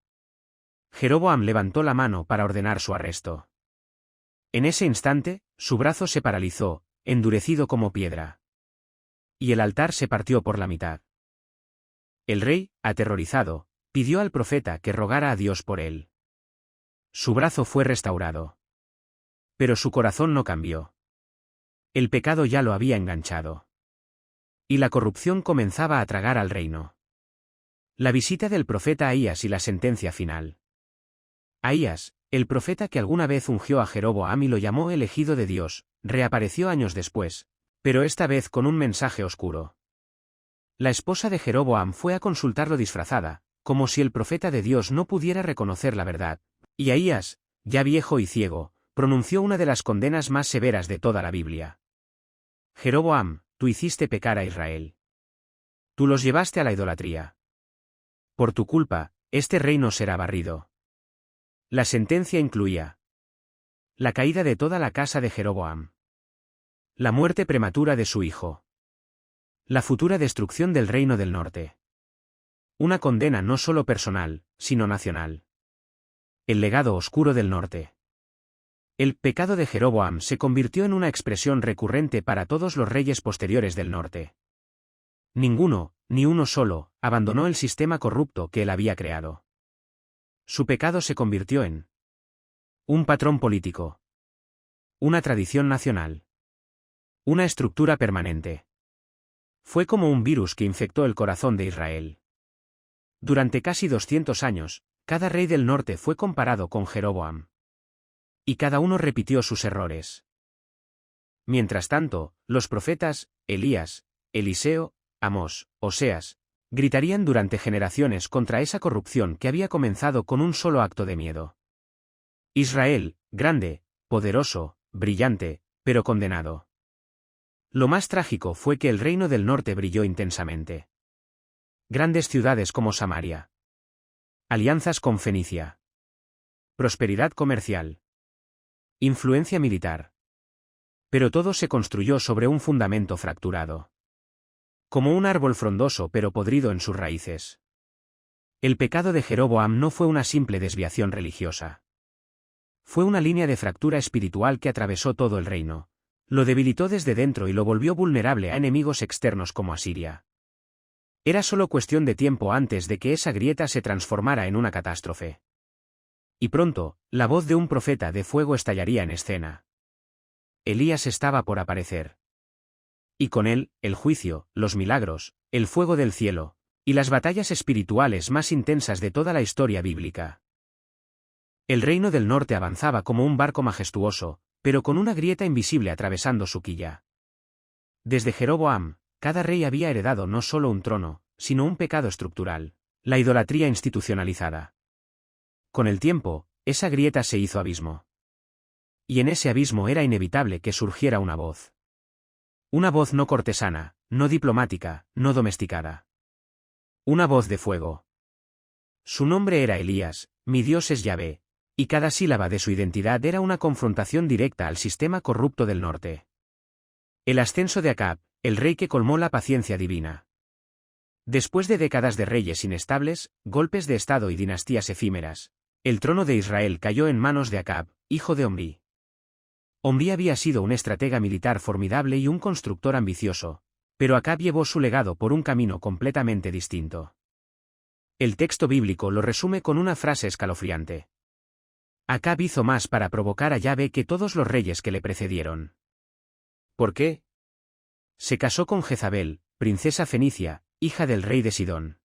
A: Jeroboam levantó la mano para ordenar su arresto. En ese instante, su brazo se paralizó, endurecido como piedra. Y el altar se partió por la mitad. El rey, aterrorizado, pidió al profeta que rogara a Dios por él. Su brazo fue restaurado. Pero su corazón no cambió. El pecado ya lo había enganchado. Y la corrupción comenzaba a tragar al reino. La visita del profeta Ahías y la sentencia final. Ahías, el profeta que alguna vez ungió a Jeroboam y lo llamó elegido de Dios, reapareció años después, pero esta vez con un mensaje oscuro. La esposa de Jeroboam fue a consultarlo disfrazada, como si el profeta de Dios no pudiera reconocer la verdad, y Ahías, ya viejo y ciego, pronunció una de las condenas más severas de toda la Biblia. Jeroboam, tú hiciste pecar a Israel. Tú los llevaste a la idolatría. Por tu culpa, este reino será barrido. La sentencia incluía la caída de toda la casa de Jeroboam, la muerte prematura de su hijo, la futura destrucción del reino del norte. Una condena no solo personal, sino nacional. El legado oscuro del norte. El pecado de Jeroboam se convirtió en una expresión recurrente para todos los reyes posteriores del norte. Ninguno, ni uno solo, abandonó el sistema corrupto que él había creado. Su pecado se convirtió en un patrón político, una tradición nacional, una estructura permanente. Fue como un virus que infectó el corazón de Israel. Durante casi 200 años, cada rey del norte fue comparado con Jeroboam. Y cada uno repitió sus errores. Mientras tanto, los profetas, Elías, Eliseo, Amós, Oseas, gritarían durante generaciones contra esa corrupción que había comenzado con un solo acto de miedo. Israel, grande, poderoso, brillante, pero condenado. Lo más trágico fue que el reino del norte brilló intensamente. Grandes ciudades como Samaria. Alianzas con Fenicia. Prosperidad comercial. Influencia militar. Pero todo se construyó sobre un fundamento fracturado. Como un árbol frondoso pero podrido en sus raíces. El pecado de Jeroboam no fue una simple desviación religiosa. Fue una línea de fractura espiritual que atravesó todo el reino. Lo debilitó desde dentro y lo volvió vulnerable a enemigos externos como Asiria. Era solo cuestión de tiempo antes de que esa grieta se transformara en una catástrofe. Y pronto, la voz de un profeta de fuego estallaría en escena. Elías estaba por aparecer. Y con él, el juicio, los milagros, el fuego del cielo, y las batallas espirituales más intensas de toda la historia bíblica. El reino del norte avanzaba como un barco majestuoso, pero con una grieta invisible atravesando su quilla. Desde Jeroboam, cada rey había heredado no solo un trono, sino un pecado estructural, la idolatría institucionalizada. Con el tiempo, esa grieta se hizo abismo. Y en ese abismo era inevitable que surgiera una voz. Una voz no cortesana, no diplomática, no domesticada. Una voz de fuego. Su nombre era Elías, mi Dios es Yahvé, y cada sílaba de su identidad era una confrontación directa al sistema corrupto del norte. El ascenso de Acab, el rey que colmó la paciencia divina. Después de décadas de reyes inestables, golpes de estado y dinastías efímeras, el trono de Israel cayó en manos de Acab, hijo de Omri. Omri había sido un estratega militar formidable y un constructor ambicioso, pero Acab llevó su legado por un camino completamente distinto. El texto bíblico lo resume con una frase escalofriante. Acab hizo más para provocar a Yahvé que todos los reyes que le precedieron. ¿Por qué? Se casó con Jezabel, princesa fenicia, hija del rey de Sidón.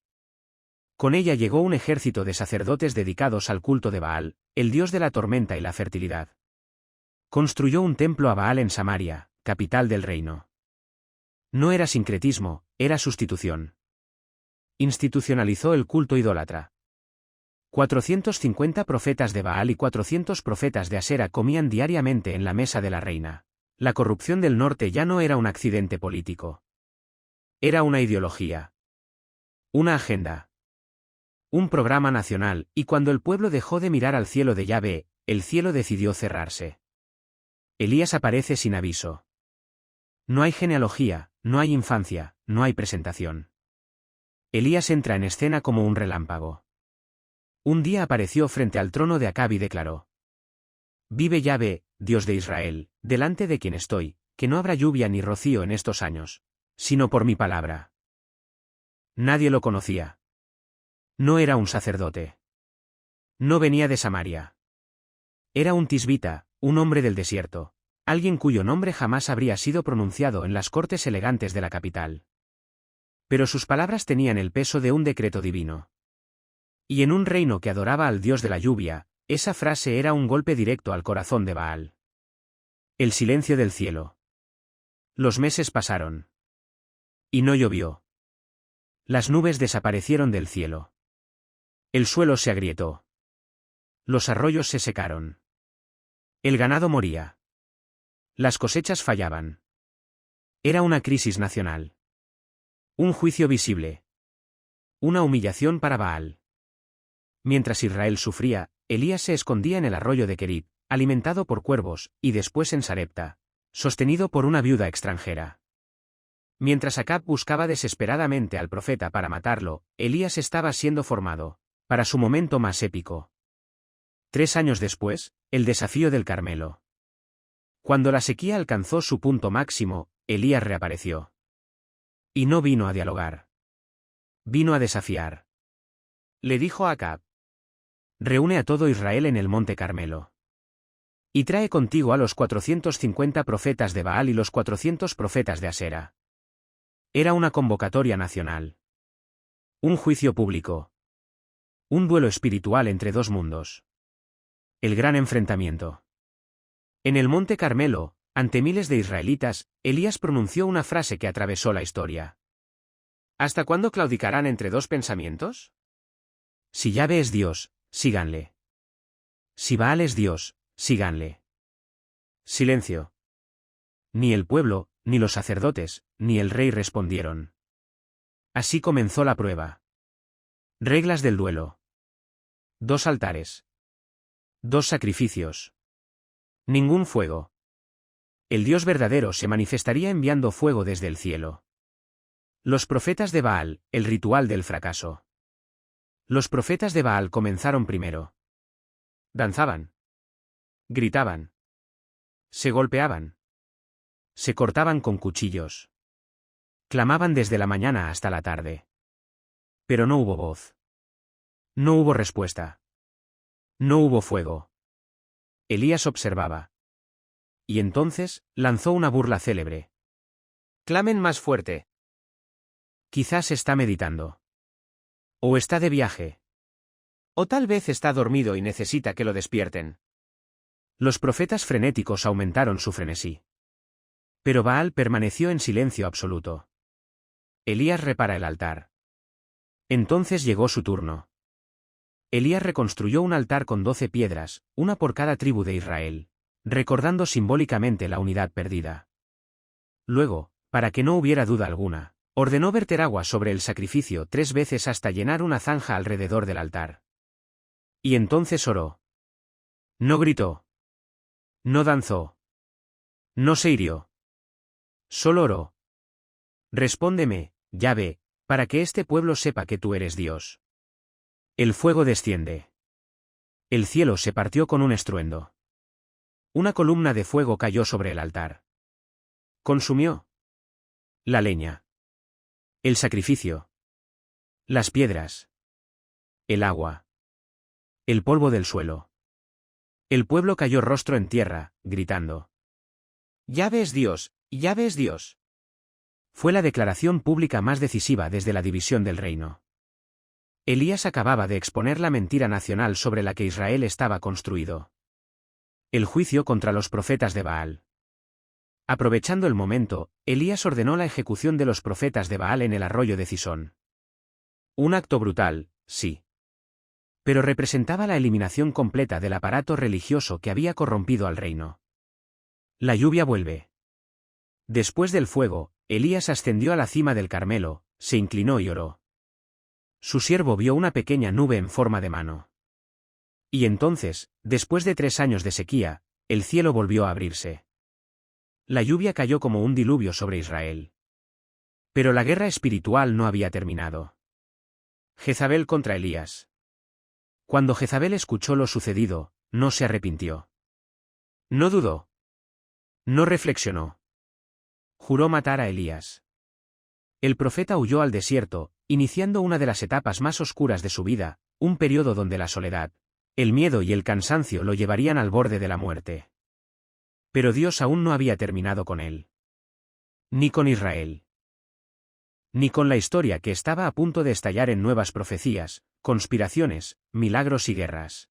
A: Con ella llegó un ejército de sacerdotes dedicados al culto de Baal, el dios de la tormenta y la fertilidad. Construyó un templo a Baal en Samaria, capital del reino. No era sincretismo, era sustitución. Institucionalizó el culto idólatra. 450 profetas de Baal y 400 profetas de Asera comían diariamente en la mesa de la reina. La corrupción del norte ya no era un accidente político. Era una ideología. Una agenda. Un programa nacional, y cuando el pueblo dejó de mirar al cielo de Yahvé, el cielo decidió cerrarse. Elías aparece sin aviso. No hay genealogía, no hay infancia, no hay presentación. Elías entra en escena como un relámpago. Un día apareció frente al trono de Acab y declaró: Vive Yahvé, Dios de Israel, delante de quien estoy, que no habrá lluvia ni rocío en estos años, sino por mi palabra. Nadie lo conocía. No era un sacerdote. No venía de Samaria. Era un tisbita, un hombre del desierto, Alguien cuyo nombre jamás habría sido pronunciado en las cortes elegantes de la capital. Pero sus palabras tenían el peso de un decreto divino. Y en un reino que adoraba al dios de la lluvia, esa frase era un golpe directo al corazón de Baal. El silencio del cielo. Los meses pasaron. Y no llovió. Las nubes desaparecieron del cielo. El suelo se agrietó. Los arroyos se secaron. El ganado moría. Las cosechas fallaban. Era una crisis nacional. Un juicio visible. Una humillación para Baal. Mientras Israel sufría, Elías se escondía en el arroyo de Kerit, alimentado por cuervos, y después en Sarepta, sostenido por una viuda extranjera. Mientras Acab buscaba desesperadamente al profeta para matarlo, Elías estaba siendo formado, para su momento más épico. 3 años después, el desafío del Carmelo. Cuando la sequía alcanzó su punto máximo, Elías reapareció. Y no vino a dialogar. Vino a desafiar. Le dijo a Acab: reúne a todo Israel en el monte Carmelo. Y trae contigo a los 450 profetas de Baal y los 400 profetas de Asera. Era una convocatoria nacional. Un juicio público. Un duelo espiritual entre dos mundos. El gran enfrentamiento. En el monte Carmelo, ante miles de israelitas, Elías pronunció una frase que atravesó la historia. ¿Hasta cuándo claudicarán entre dos pensamientos? Si Yahvé es Dios, síganle. Si Baal es Dios, síganle. Silencio. Ni el pueblo, ni los sacerdotes, ni el rey respondieron. Así comenzó la prueba. Reglas del duelo. 2 altares. 2 sacrificios. Ningún fuego. El Dios verdadero se manifestaría enviando fuego desde el cielo. Los profetas de Baal, el ritual del fracaso. Los profetas de Baal comenzaron primero. Danzaban. Gritaban. Se golpeaban. Se cortaban con cuchillos. Clamaban desde la mañana hasta la tarde. Pero no hubo voz. No hubo respuesta. No hubo fuego. Elías observaba. Y entonces, lanzó una burla célebre. Clamen más fuerte. Quizás está meditando. O está de viaje. O tal vez está dormido y necesita que lo despierten. Los profetas frenéticos aumentaron su frenesí. Pero Baal permaneció en silencio absoluto. Elías repara el altar. Entonces llegó su turno. Elías reconstruyó un altar con 12 piedras, una por cada tribu de Israel, recordando simbólicamente la unidad perdida. Luego, para que no hubiera duda alguna, ordenó verter agua sobre el sacrificio 3 veces hasta llenar una zanja alrededor del altar. Y entonces oró. No gritó. No danzó. No se hirió. Solo oró. Respóndeme, Yahvé, para que este pueblo sepa que tú eres Dios. El fuego desciende. El cielo se partió con un estruendo. Una columna de fuego cayó sobre el altar. Consumió la leña, el sacrificio, las piedras, el agua, el polvo del suelo. El pueblo cayó rostro en tierra, gritando: Yahvé es Dios, Yahvé es Dios. Fue la declaración pública más decisiva desde la división del reino. Elías acababa de exponer la mentira nacional sobre la que Israel estaba construido. El juicio contra los profetas de Baal. Aprovechando el momento, Elías ordenó la ejecución de los profetas de Baal en el arroyo de Cisón. Un acto brutal, sí. Pero representaba la eliminación completa del aparato religioso que había corrompido al reino. La lluvia vuelve. Después del fuego, Elías ascendió a la cima del Carmelo, se inclinó y oró. Su siervo vio una pequeña nube en forma de mano. Y entonces, después de 3 años de sequía, el cielo volvió a abrirse. La lluvia cayó como un diluvio sobre Israel. Pero la guerra espiritual no había terminado. Jezabel contra Elías. Cuando Jezabel escuchó lo sucedido, no se arrepintió. No dudó. No reflexionó. Juró matar a Elías. El profeta huyó al desierto, iniciando una de las etapas más oscuras de su vida, un periodo donde la soledad, el miedo y el cansancio lo llevarían al borde de la muerte. Pero Dios aún no había terminado con él. Ni con Israel. Ni con la historia que estaba a punto de estallar en nuevas profecías, conspiraciones, milagros y guerras.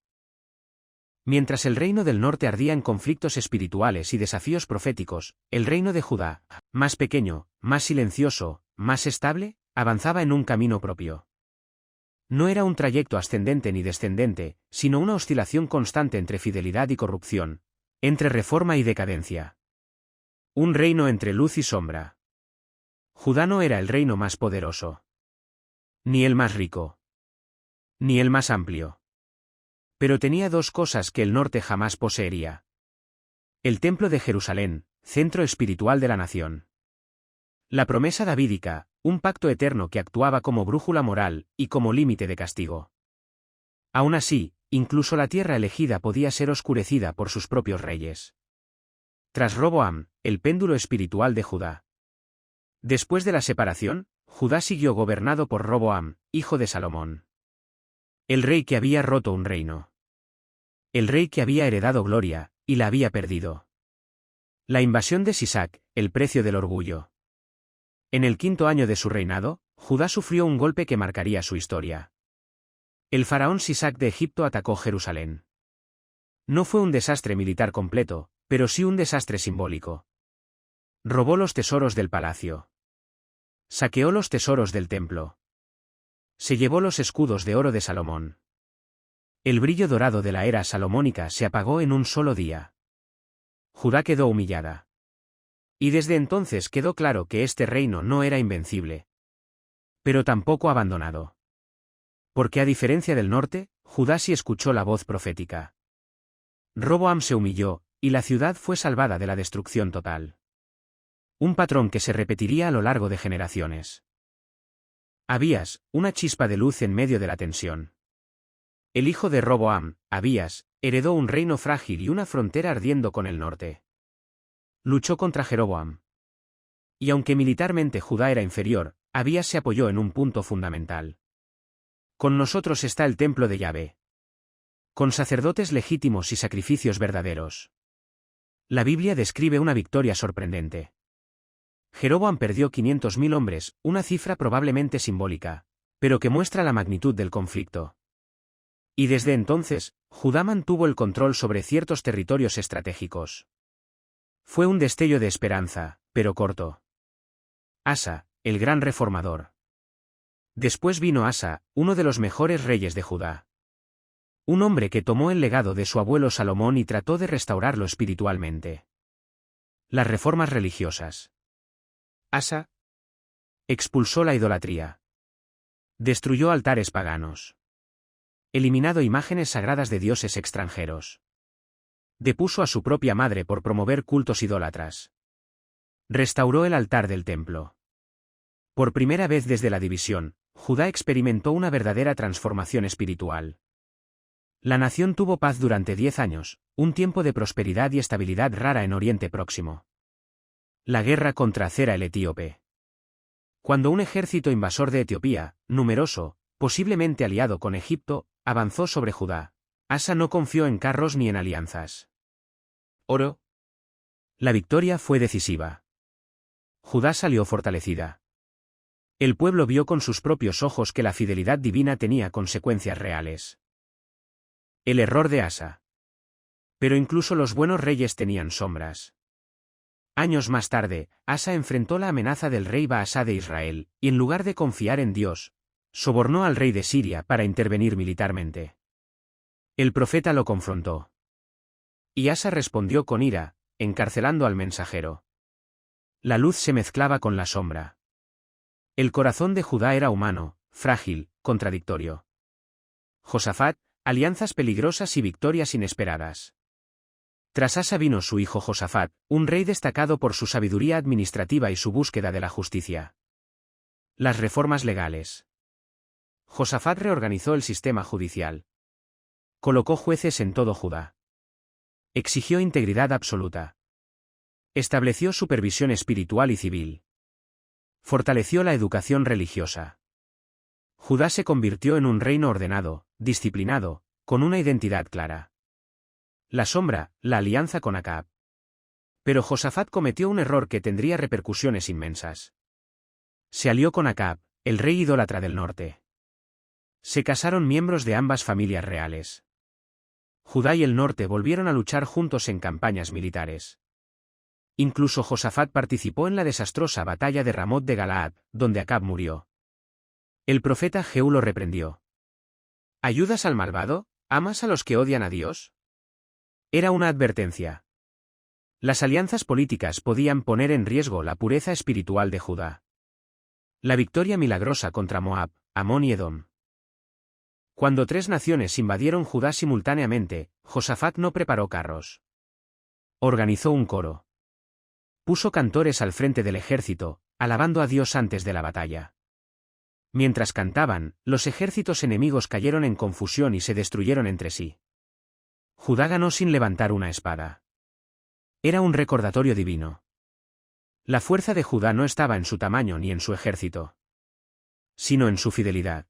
A: Mientras el reino del norte ardía en conflictos espirituales y desafíos proféticos, el reino de Judá, más pequeño, más silencioso, más estable, avanzaba en un camino propio. No era un trayecto ascendente ni descendente, sino una oscilación constante entre fidelidad y corrupción, entre reforma y decadencia. Un reino entre luz y sombra. Judá no era el reino más poderoso. Ni el más rico. Ni el más amplio. Pero tenía dos cosas que el norte jamás poseería. El templo de Jerusalén, centro espiritual de la nación. La promesa davídica, un pacto eterno que actuaba como brújula moral y como límite de castigo. Aún así, incluso la tierra elegida podía ser oscurecida por sus propios reyes. Tras Roboam, el péndulo espiritual de Judá. Después de la separación, Judá siguió gobernado por Roboam, hijo de Salomón. El rey que había roto un reino. El rey que había heredado gloria, y la había perdido. La invasión de Sisac, el precio del orgullo. En el 5º año de su reinado, Judá sufrió un golpe que marcaría su historia. El faraón Sisac de Egipto atacó Jerusalén. No fue un desastre militar completo, pero sí un desastre simbólico. Robó los tesoros del palacio. Saqueó los tesoros del templo. Se llevó los escudos de oro de Salomón. El brillo dorado de la era salomónica se apagó en un solo día. Judá quedó humillada. Y desde entonces quedó claro que este reino no era invencible. Pero tampoco abandonado. Porque a diferencia del norte, Judá sí escuchó la voz profética. Roboam se humilló, y la ciudad fue salvada de la destrucción total. Un patrón que se repetiría a lo largo de generaciones. Abías, una chispa de luz en medio de la tensión. El hijo de Roboam, Abías, heredó un reino frágil y una frontera ardiendo con el norte. Luchó contra Jeroboam. Y aunque militarmente Judá era inferior, Abías se apoyó en un punto fundamental. Con nosotros está el templo de Yahvé. Con sacerdotes legítimos y sacrificios verdaderos. La Biblia describe una victoria sorprendente. Jeroboam perdió 500.000 hombres, una cifra probablemente simbólica, pero que muestra la magnitud del conflicto. Y desde entonces, Judá mantuvo el control sobre ciertos territorios estratégicos. Fue un destello de esperanza, pero corto. Asa, el gran reformador. Después vino Asa, uno de los mejores reyes de Judá. Un hombre que tomó el legado de su abuelo Salomón y trató de restaurarlo espiritualmente. Las reformas religiosas. Asa expulsó la idolatría. Destruyó altares paganos. Eliminado imágenes sagradas de dioses extranjeros. Depuso a su propia madre por promover cultos idólatras. Restauró el altar del templo. Por primera vez desde la división, Judá experimentó una verdadera transformación espiritual. La nación tuvo paz durante 10 años, un tiempo de prosperidad y estabilidad rara en Oriente Próximo. La guerra contra Zera el etíope. Cuando un ejército invasor de Etiopía, numeroso, posiblemente aliado con Egipto, avanzó sobre Judá, Asa no confió en carros ni en alianzas. Oro. La victoria fue decisiva. Judá salió fortalecida. El pueblo vio con sus propios ojos que la fidelidad divina tenía consecuencias reales. El error de Asa. Pero incluso los buenos reyes tenían sombras. Años más tarde, Asa enfrentó la amenaza del rey Baasá de Israel, y en lugar de confiar en Dios, sobornó al rey de Siria para intervenir militarmente. El profeta lo confrontó. Y Asa respondió con ira, encarcelando al mensajero. La luz se mezclaba con la sombra. El corazón de Judá era humano, frágil, contradictorio. Josafat, alianzas peligrosas y victorias inesperadas. Tras Asa vino su hijo Josafat, un rey destacado por su sabiduría administrativa y su búsqueda de la justicia. Las reformas legales. Josafat reorganizó el sistema judicial. Colocó jueces en todo Judá. Exigió integridad absoluta. Estableció supervisión espiritual y civil. Fortaleció la educación religiosa. Judá se convirtió en un reino ordenado, disciplinado, con una identidad clara. La sombra, la alianza con Acab. Pero Josafat cometió un error que tendría repercusiones inmensas. Se alió con Acab, el rey idólatra del norte. Se casaron miembros de ambas familias reales. Judá y el norte volvieron a luchar juntos en campañas militares. Incluso Josafat participó en la desastrosa batalla de Ramot de Galaad, donde Acab murió. El profeta Jehú lo reprendió. ¿Ayudas al malvado? ¿Amas a los que odian a Dios? Era una advertencia. Las alianzas políticas podían poner en riesgo la pureza espiritual de Judá. La victoria milagrosa contra Moab, Amón y Edom. Cuando 3 naciones invadieron Judá simultáneamente, Josafat no preparó carros. Organizó un coro. Puso cantores al frente del ejército, alabando a Dios antes de la batalla. Mientras cantaban, los ejércitos enemigos cayeron en confusión y se destruyeron entre sí. Judá ganó sin levantar una espada. Era un recordatorio divino. La fuerza de Judá no estaba en su tamaño ni en su ejército, sino en su fidelidad.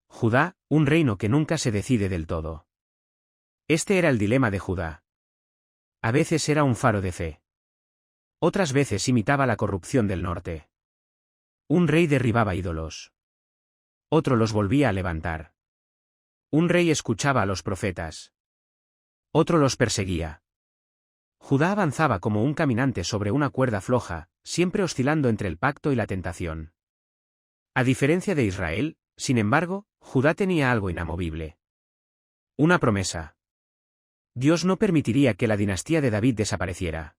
A: Judá, un reino que nunca se decide del todo. Este era el dilema de Judá. A veces era un faro de fe. Otras veces imitaba la corrupción del norte. Un rey derribaba ídolos. Otro los volvía a levantar. Un rey escuchaba a los profetas. Otro los perseguía. Judá avanzaba como un caminante sobre una cuerda floja, siempre oscilando entre el pacto y la tentación. A diferencia de Israel, sin embargo, Judá tenía algo inamovible. Una promesa. Dios no permitiría que la dinastía de David desapareciera.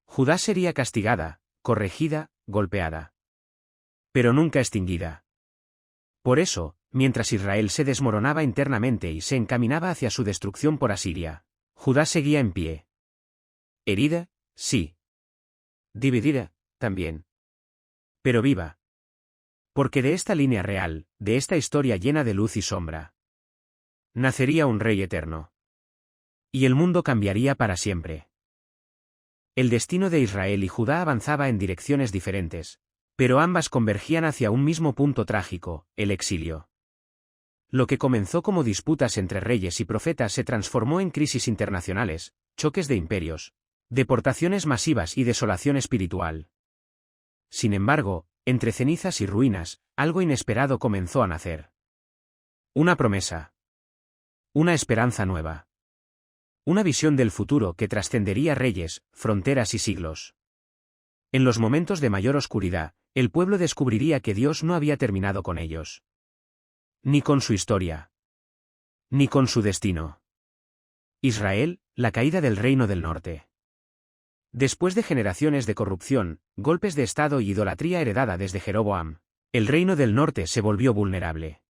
A: Judá sería castigada, corregida, golpeada. Pero nunca extinguida. Por eso, mientras Israel se desmoronaba internamente y se encaminaba hacia su destrucción por Asiria, Judá seguía en pie. Herida, sí. Dividida, también. Pero viva. Porque de esta línea real, de esta historia llena de luz y sombra, nacería un rey eterno. Y el mundo cambiaría para siempre. El destino de Israel y Judá avanzaba en direcciones diferentes, pero ambas convergían hacia un mismo punto trágico, el exilio. Lo que comenzó como disputas entre reyes y profetas se transformó en crisis internacionales, choques de imperios, deportaciones masivas y desolación espiritual. Sin embargo, entre cenizas y ruinas, algo inesperado comenzó a nacer. Una promesa. Una esperanza nueva. Una visión del futuro que trascendería reyes, fronteras y siglos. En los momentos de mayor oscuridad, el pueblo descubriría que Dios no había terminado con ellos. Ni con su historia. Ni con su destino. Israel, la caída del reino del norte. Después de generaciones de corrupción, golpes de estado y idolatría heredada desde Jeroboam, el reino del norte se volvió vulnerable.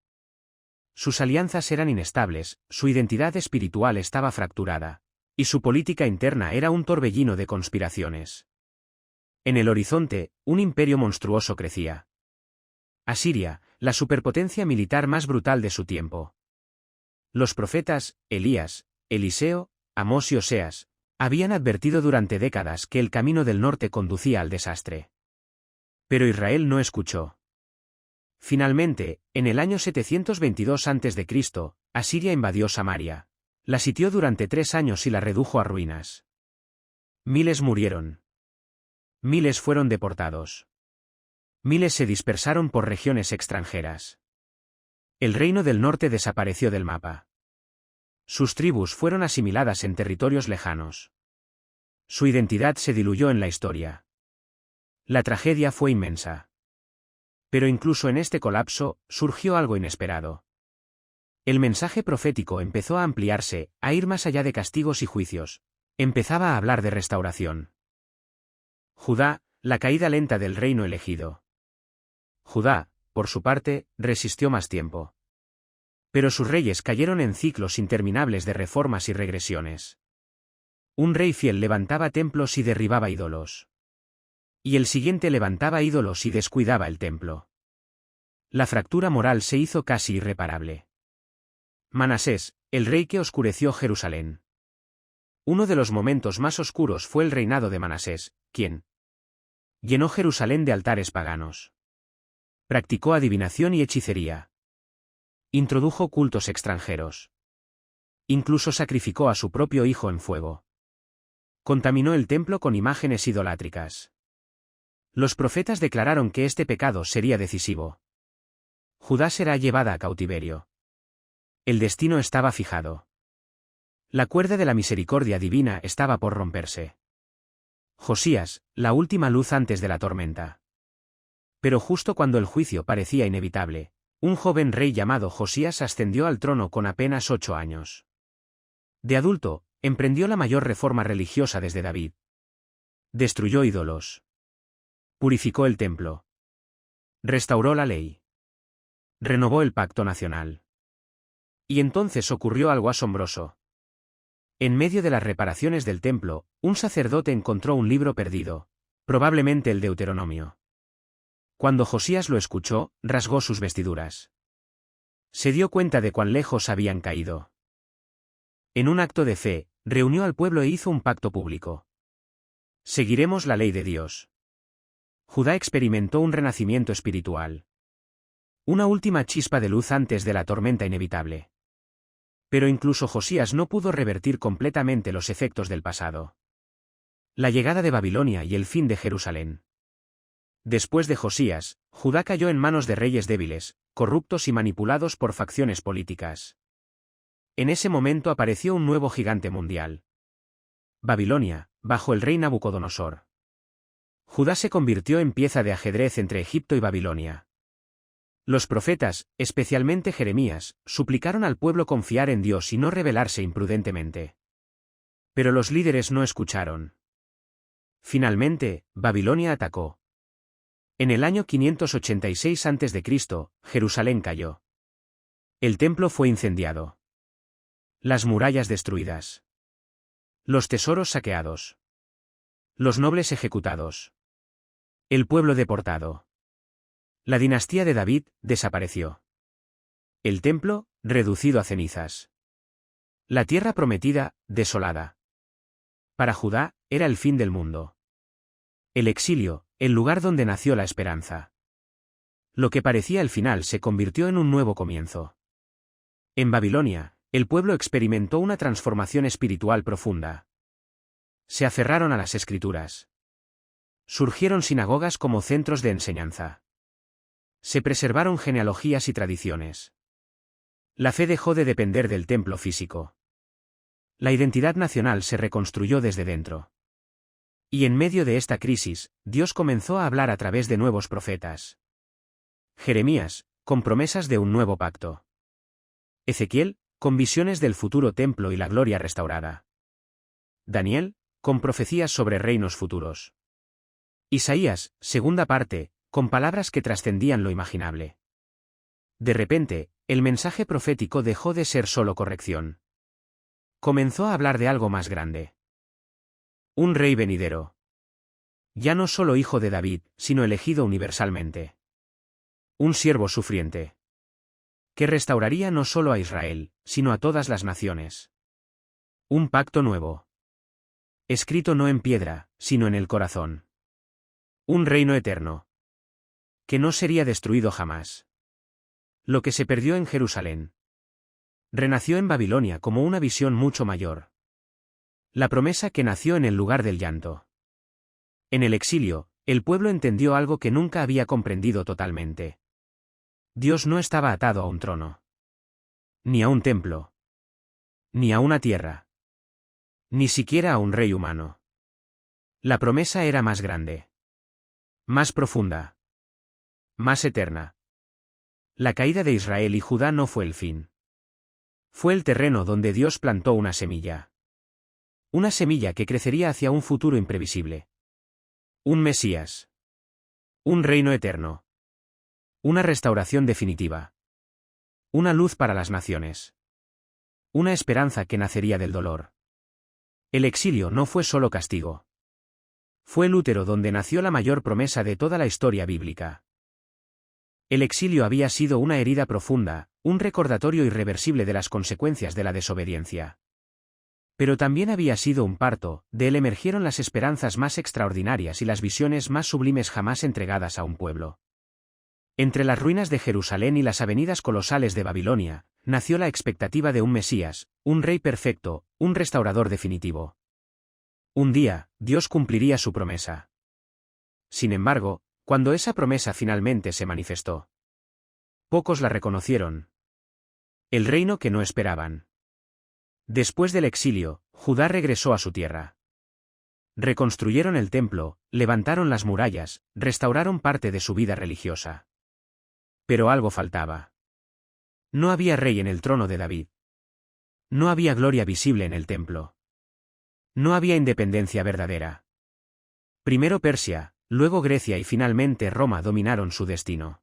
A: Sus alianzas eran inestables, su identidad espiritual estaba fracturada, y su política interna era un torbellino de conspiraciones. En el horizonte, un imperio monstruoso crecía. Asiria, la superpotencia militar más brutal de su tiempo. Los profetas, Elías, Eliseo, Amós y Oseas, habían advertido durante décadas que el camino del norte conducía al desastre. Pero Israel no escuchó. Finalmente, en el año 722 a.C., Asiria invadió Samaria. La sitió durante 3 años y la redujo a ruinas. Miles murieron. Miles fueron deportados. Miles se dispersaron por regiones extranjeras. El reino del norte desapareció del mapa. Sus tribus fueron asimiladas en territorios lejanos. Su identidad se diluyó en la historia. La tragedia fue inmensa. Pero incluso en este colapso, surgió algo inesperado. El mensaje profético empezó a ampliarse, a ir más allá de castigos y juicios. Empezaba a hablar de restauración. Judá, la caída lenta del reino elegido. Judá, por su parte, resistió más tiempo. Pero sus reyes cayeron en ciclos interminables de reformas y regresiones. Un rey fiel levantaba templos y derribaba ídolos. Y el siguiente levantaba ídolos y descuidaba el templo. La fractura moral se hizo casi irreparable. Manasés, el rey que oscureció Jerusalén. Uno de los momentos más oscuros fue el reinado de Manasés, quien llenó Jerusalén de altares paganos. Practicó adivinación y hechicería. Introdujo cultos extranjeros. Incluso sacrificó a su propio hijo en fuego. Contaminó el templo con imágenes idolátricas. Los profetas declararon que este pecado sería decisivo. Judá será llevada a cautiverio. El destino estaba fijado. La cuerda de la misericordia divina estaba por romperse. Josías, la última luz antes de la tormenta. Pero justo cuando el juicio parecía inevitable, un joven rey llamado Josías ascendió al trono con apenas 8 años. De adulto, emprendió la mayor reforma religiosa desde David. Destruyó ídolos. Purificó el templo. Restauró la ley. Renovó el pacto nacional. Y entonces ocurrió algo asombroso. En medio de las reparaciones del templo, un sacerdote encontró un libro perdido, probablemente el Deuteronomio. Cuando Josías lo escuchó, rasgó sus vestiduras. Se dio cuenta de cuán lejos habían caído. En un acto de fe, reunió al pueblo e hizo un pacto público. Seguiremos la ley de Dios. Judá experimentó un renacimiento espiritual. Una última chispa de luz antes de la tormenta inevitable. Pero incluso Josías no pudo revertir completamente los efectos del pasado. La llegada de Babilonia y el fin de Jerusalén. Después de Josías, Judá cayó en manos de reyes débiles, corruptos y manipulados por facciones políticas. En ese momento apareció un nuevo gigante mundial. Babilonia, bajo el rey Nabucodonosor. Judá se convirtió en pieza de ajedrez entre Egipto y Babilonia. Los profetas, especialmente Jeremías, suplicaron al pueblo confiar en Dios y no rebelarse imprudentemente. Pero los líderes no escucharon. Finalmente, Babilonia atacó. En el año 586 a.C., Jerusalén cayó. El templo fue incendiado. Las murallas destruidas. Los tesoros saqueados. Los nobles ejecutados. El pueblo deportado. La dinastía de David desapareció. El templo, reducido a cenizas. La tierra prometida, desolada. Para Judá, era el fin del mundo. El exilio, el lugar donde nació la esperanza. Lo que parecía el final se convirtió en un nuevo comienzo. En Babilonia, el pueblo experimentó una transformación espiritual profunda. Se aferraron a las escrituras. Surgieron sinagogas como centros de enseñanza. Se preservaron genealogías y tradiciones. La fe dejó de depender del templo físico. La identidad nacional se reconstruyó desde dentro. Y en medio de esta crisis, Dios comenzó a hablar a través de nuevos profetas. Jeremías, con promesas de un nuevo pacto. Ezequiel, con visiones del futuro templo y la gloria restaurada. Daniel, con profecías sobre reinos futuros. Isaías, segunda parte, con palabras que trascendían lo imaginable. De repente, el mensaje profético dejó de ser solo corrección. Comenzó a hablar de algo más grande. Un rey venidero. Ya no solo hijo de David, sino elegido universalmente. Un siervo sufriente. Que restauraría no solo a Israel, sino a todas las naciones. Un pacto nuevo. Escrito no en piedra, sino en el corazón. Un reino eterno. Que no sería destruido jamás. Lo que se perdió en Jerusalén. Renació en Babilonia como una visión mucho mayor. La promesa que nació en el lugar del llanto. En el exilio, el pueblo entendió algo que nunca había comprendido totalmente. Dios no estaba atado a un trono. Ni a un templo. Ni a una tierra. Ni siquiera a un rey humano. La promesa era más grande. Más profunda. Más eterna. La caída de Israel y Judá no fue el fin. Fue el terreno donde Dios plantó una semilla. Una semilla que crecería hacia un futuro imprevisible. Un Mesías. Un reino eterno. Una restauración definitiva. Una luz para las naciones. Una esperanza que nacería del dolor. El exilio no fue solo castigo. Fue el útero donde nació la mayor promesa de toda la historia bíblica. El exilio había sido una herida profunda, un recordatorio irreversible de las consecuencias de la desobediencia. Pero también había sido un parto, de él emergieron las esperanzas más extraordinarias y las visiones más sublimes jamás entregadas a un pueblo. Entre las ruinas de Jerusalén y las avenidas colosales de Babilonia, nació la expectativa de un Mesías, un rey perfecto, un restaurador definitivo. Un día, Dios cumpliría su promesa. Sin embargo, cuando esa promesa finalmente se manifestó, pocos la reconocieron. El reino que no esperaban. Después del exilio, Judá regresó a su tierra. Reconstruyeron el templo, levantaron las murallas, restauraron parte de su vida religiosa. Pero algo faltaba. No había rey en el trono de David. No había gloria visible en el templo. No había independencia verdadera. Primero Persia, luego Grecia y finalmente Roma dominaron su destino.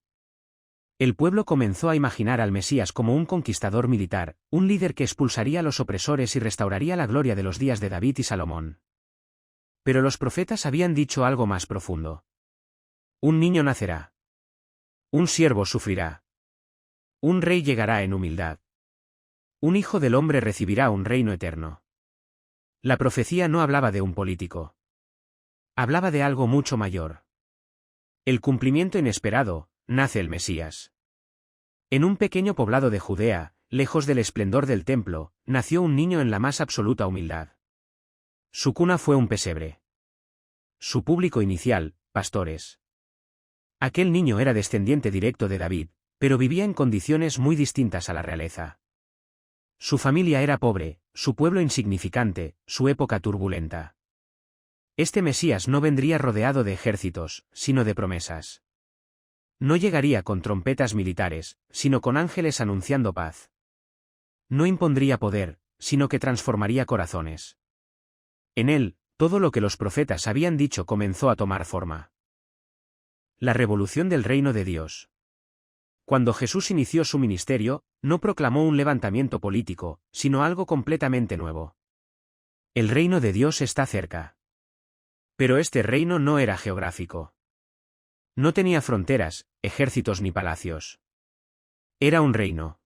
A: El pueblo comenzó a imaginar al Mesías como un conquistador militar, un líder que expulsaría a los opresores y restauraría la gloria de los días de David y Salomón. Pero los profetas habían dicho algo más profundo. Un niño nacerá. Un siervo sufrirá. Un rey llegará en humildad. Un hijo del hombre recibirá un reino eterno. La profecía no hablaba de un político. Hablaba de algo mucho mayor. El cumplimiento inesperado, nace el Mesías. En un pequeño poblado de Judea, lejos del esplendor del templo, nació un niño en la más absoluta humildad. Su cuna fue un pesebre. Su público inicial, pastores. Aquel niño era descendiente directo de David, pero vivía en condiciones muy distintas a la realeza. Su familia era pobre, su pueblo insignificante, su época turbulenta. Este Mesías no vendría rodeado de ejércitos, sino de promesas. No llegaría con trompetas militares, sino con ángeles anunciando paz. No impondría poder, sino que transformaría corazones. En él, todo lo que los profetas habían dicho comenzó a tomar forma. La revolución del reino de Dios. Cuando Jesús inició su ministerio, no proclamó un levantamiento político, sino algo completamente nuevo. El reino de Dios está cerca. Pero este reino no era geográfico. No tenía fronteras, ejércitos ni palacios. Era un reino.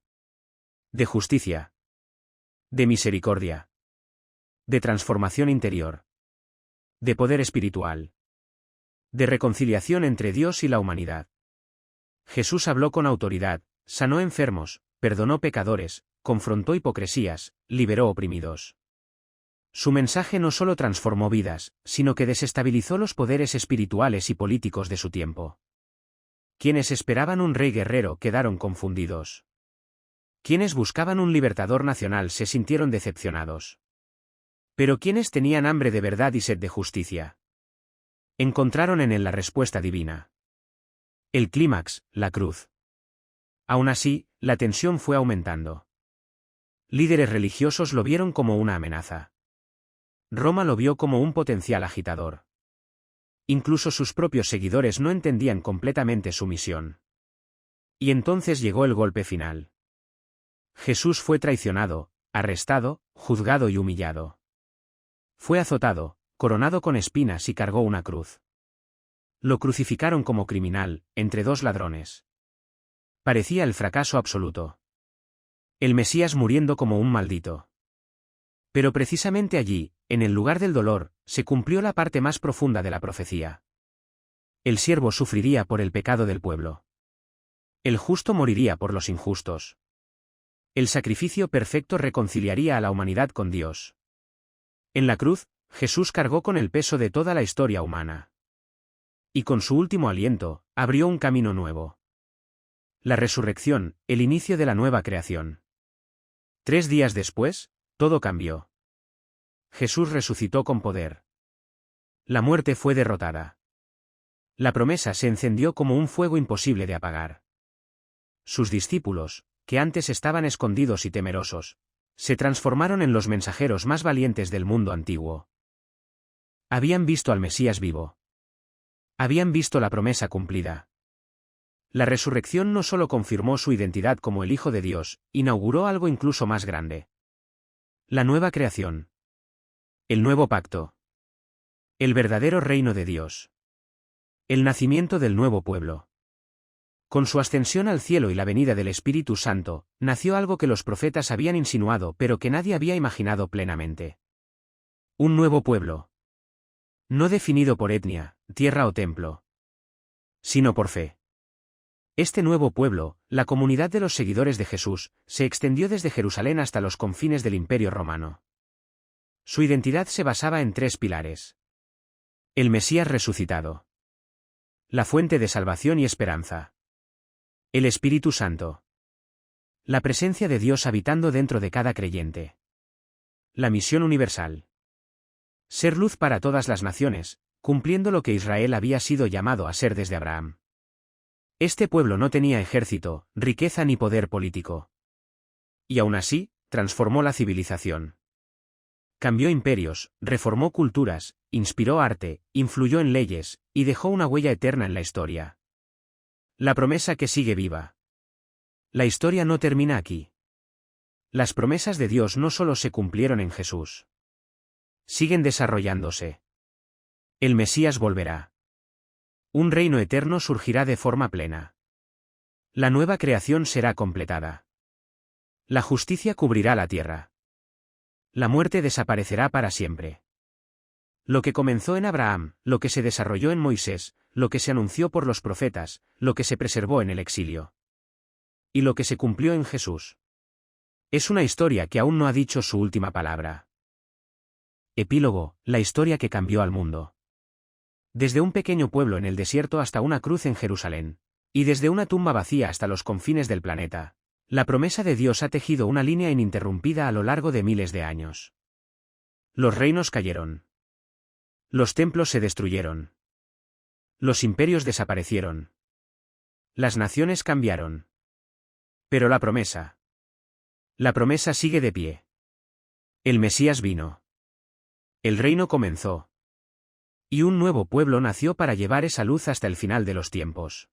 A: De justicia. De misericordia. De transformación interior. De poder espiritual. De reconciliación entre Dios y la humanidad. Jesús habló con autoridad, sanó enfermos, perdonó pecadores, confrontó hipocresías, liberó oprimidos. Su mensaje no solo transformó vidas, sino que desestabilizó los poderes espirituales y políticos de su tiempo. Quienes esperaban un rey guerrero quedaron confundidos. Quienes buscaban un libertador nacional se sintieron decepcionados. Pero quienes tenían hambre de verdad y sed de justicia, encontraron en él la respuesta divina. El clímax, la cruz. Aún así, la tensión fue aumentando. Líderes religiosos lo vieron como una amenaza. Roma lo vio como un potencial agitador. Incluso sus propios seguidores no entendían completamente su misión. Y entonces llegó el golpe final. Jesús fue traicionado, arrestado, juzgado y humillado. Fue azotado, coronado con espinas y cargó una cruz. Lo crucificaron como criminal, entre dos ladrones. Parecía el fracaso absoluto. El Mesías muriendo como un maldito. Pero precisamente allí, en el lugar del dolor, se cumplió la parte más profunda de la profecía. El siervo sufriría por el pecado del pueblo. El justo moriría por los injustos. El sacrificio perfecto reconciliaría a la humanidad con Dios. En la cruz, Jesús cargó con el peso de toda la historia humana. Y con su último aliento, abrió un camino nuevo. La resurrección, el inicio de la nueva creación. 3 días después, todo cambió. Jesús resucitó con poder. La muerte fue derrotada. La promesa se encendió como un fuego imposible de apagar. Sus discípulos, que antes estaban escondidos y temerosos, se transformaron en los mensajeros más valientes del mundo antiguo. Habían visto al Mesías vivo. Habían visto la promesa cumplida. La resurrección no solo confirmó su identidad como el Hijo de Dios, inauguró algo incluso más grande. La nueva creación. El nuevo pacto. El verdadero reino de Dios. El nacimiento del nuevo pueblo. Con su ascensión al cielo y la venida del Espíritu Santo, nació algo que los profetas habían insinuado pero que nadie había imaginado plenamente. Un nuevo pueblo. No definido por etnia, tierra o templo, sino por fe. Este nuevo pueblo, la comunidad de los seguidores de Jesús, se extendió desde Jerusalén hasta los confines del Imperio Romano. Su identidad se basaba en 3 pilares. El Mesías resucitado. La fuente de salvación y esperanza. El Espíritu Santo. La presencia de Dios habitando dentro de cada creyente. La misión universal. Ser luz para todas las naciones, cumpliendo lo que Israel había sido llamado a ser desde Abraham. Este pueblo no tenía ejército, riqueza ni poder político. Y aún así, transformó la civilización. Cambió imperios, reformó culturas, inspiró arte, influyó en leyes, y dejó una huella eterna en la historia. La promesa que sigue viva. La historia no termina aquí. Las promesas de Dios no solo se cumplieron en Jesús. Siguen desarrollándose. El Mesías volverá. Un reino eterno surgirá de forma plena. La nueva creación será completada. La justicia cubrirá la tierra. La muerte desaparecerá para siempre. Lo que comenzó en Abraham, lo que se desarrolló en Moisés, lo que se anunció por los profetas, lo que se preservó en el exilio. Y lo que se cumplió en Jesús. Es una historia que aún no ha dicho su última palabra. Epílogo, la historia que cambió al mundo. Desde un pequeño pueblo en el desierto hasta una cruz en Jerusalén, y desde una tumba vacía hasta los confines del planeta, la promesa de Dios ha tejido una línea ininterrumpida a lo largo de miles de años. Los reinos cayeron. Los templos se destruyeron. Los imperios desaparecieron. Las naciones cambiaron. Pero la promesa sigue de pie. El Mesías vino. El reino comenzó. Y un nuevo pueblo nació para llevar esa luz hasta el final de los tiempos.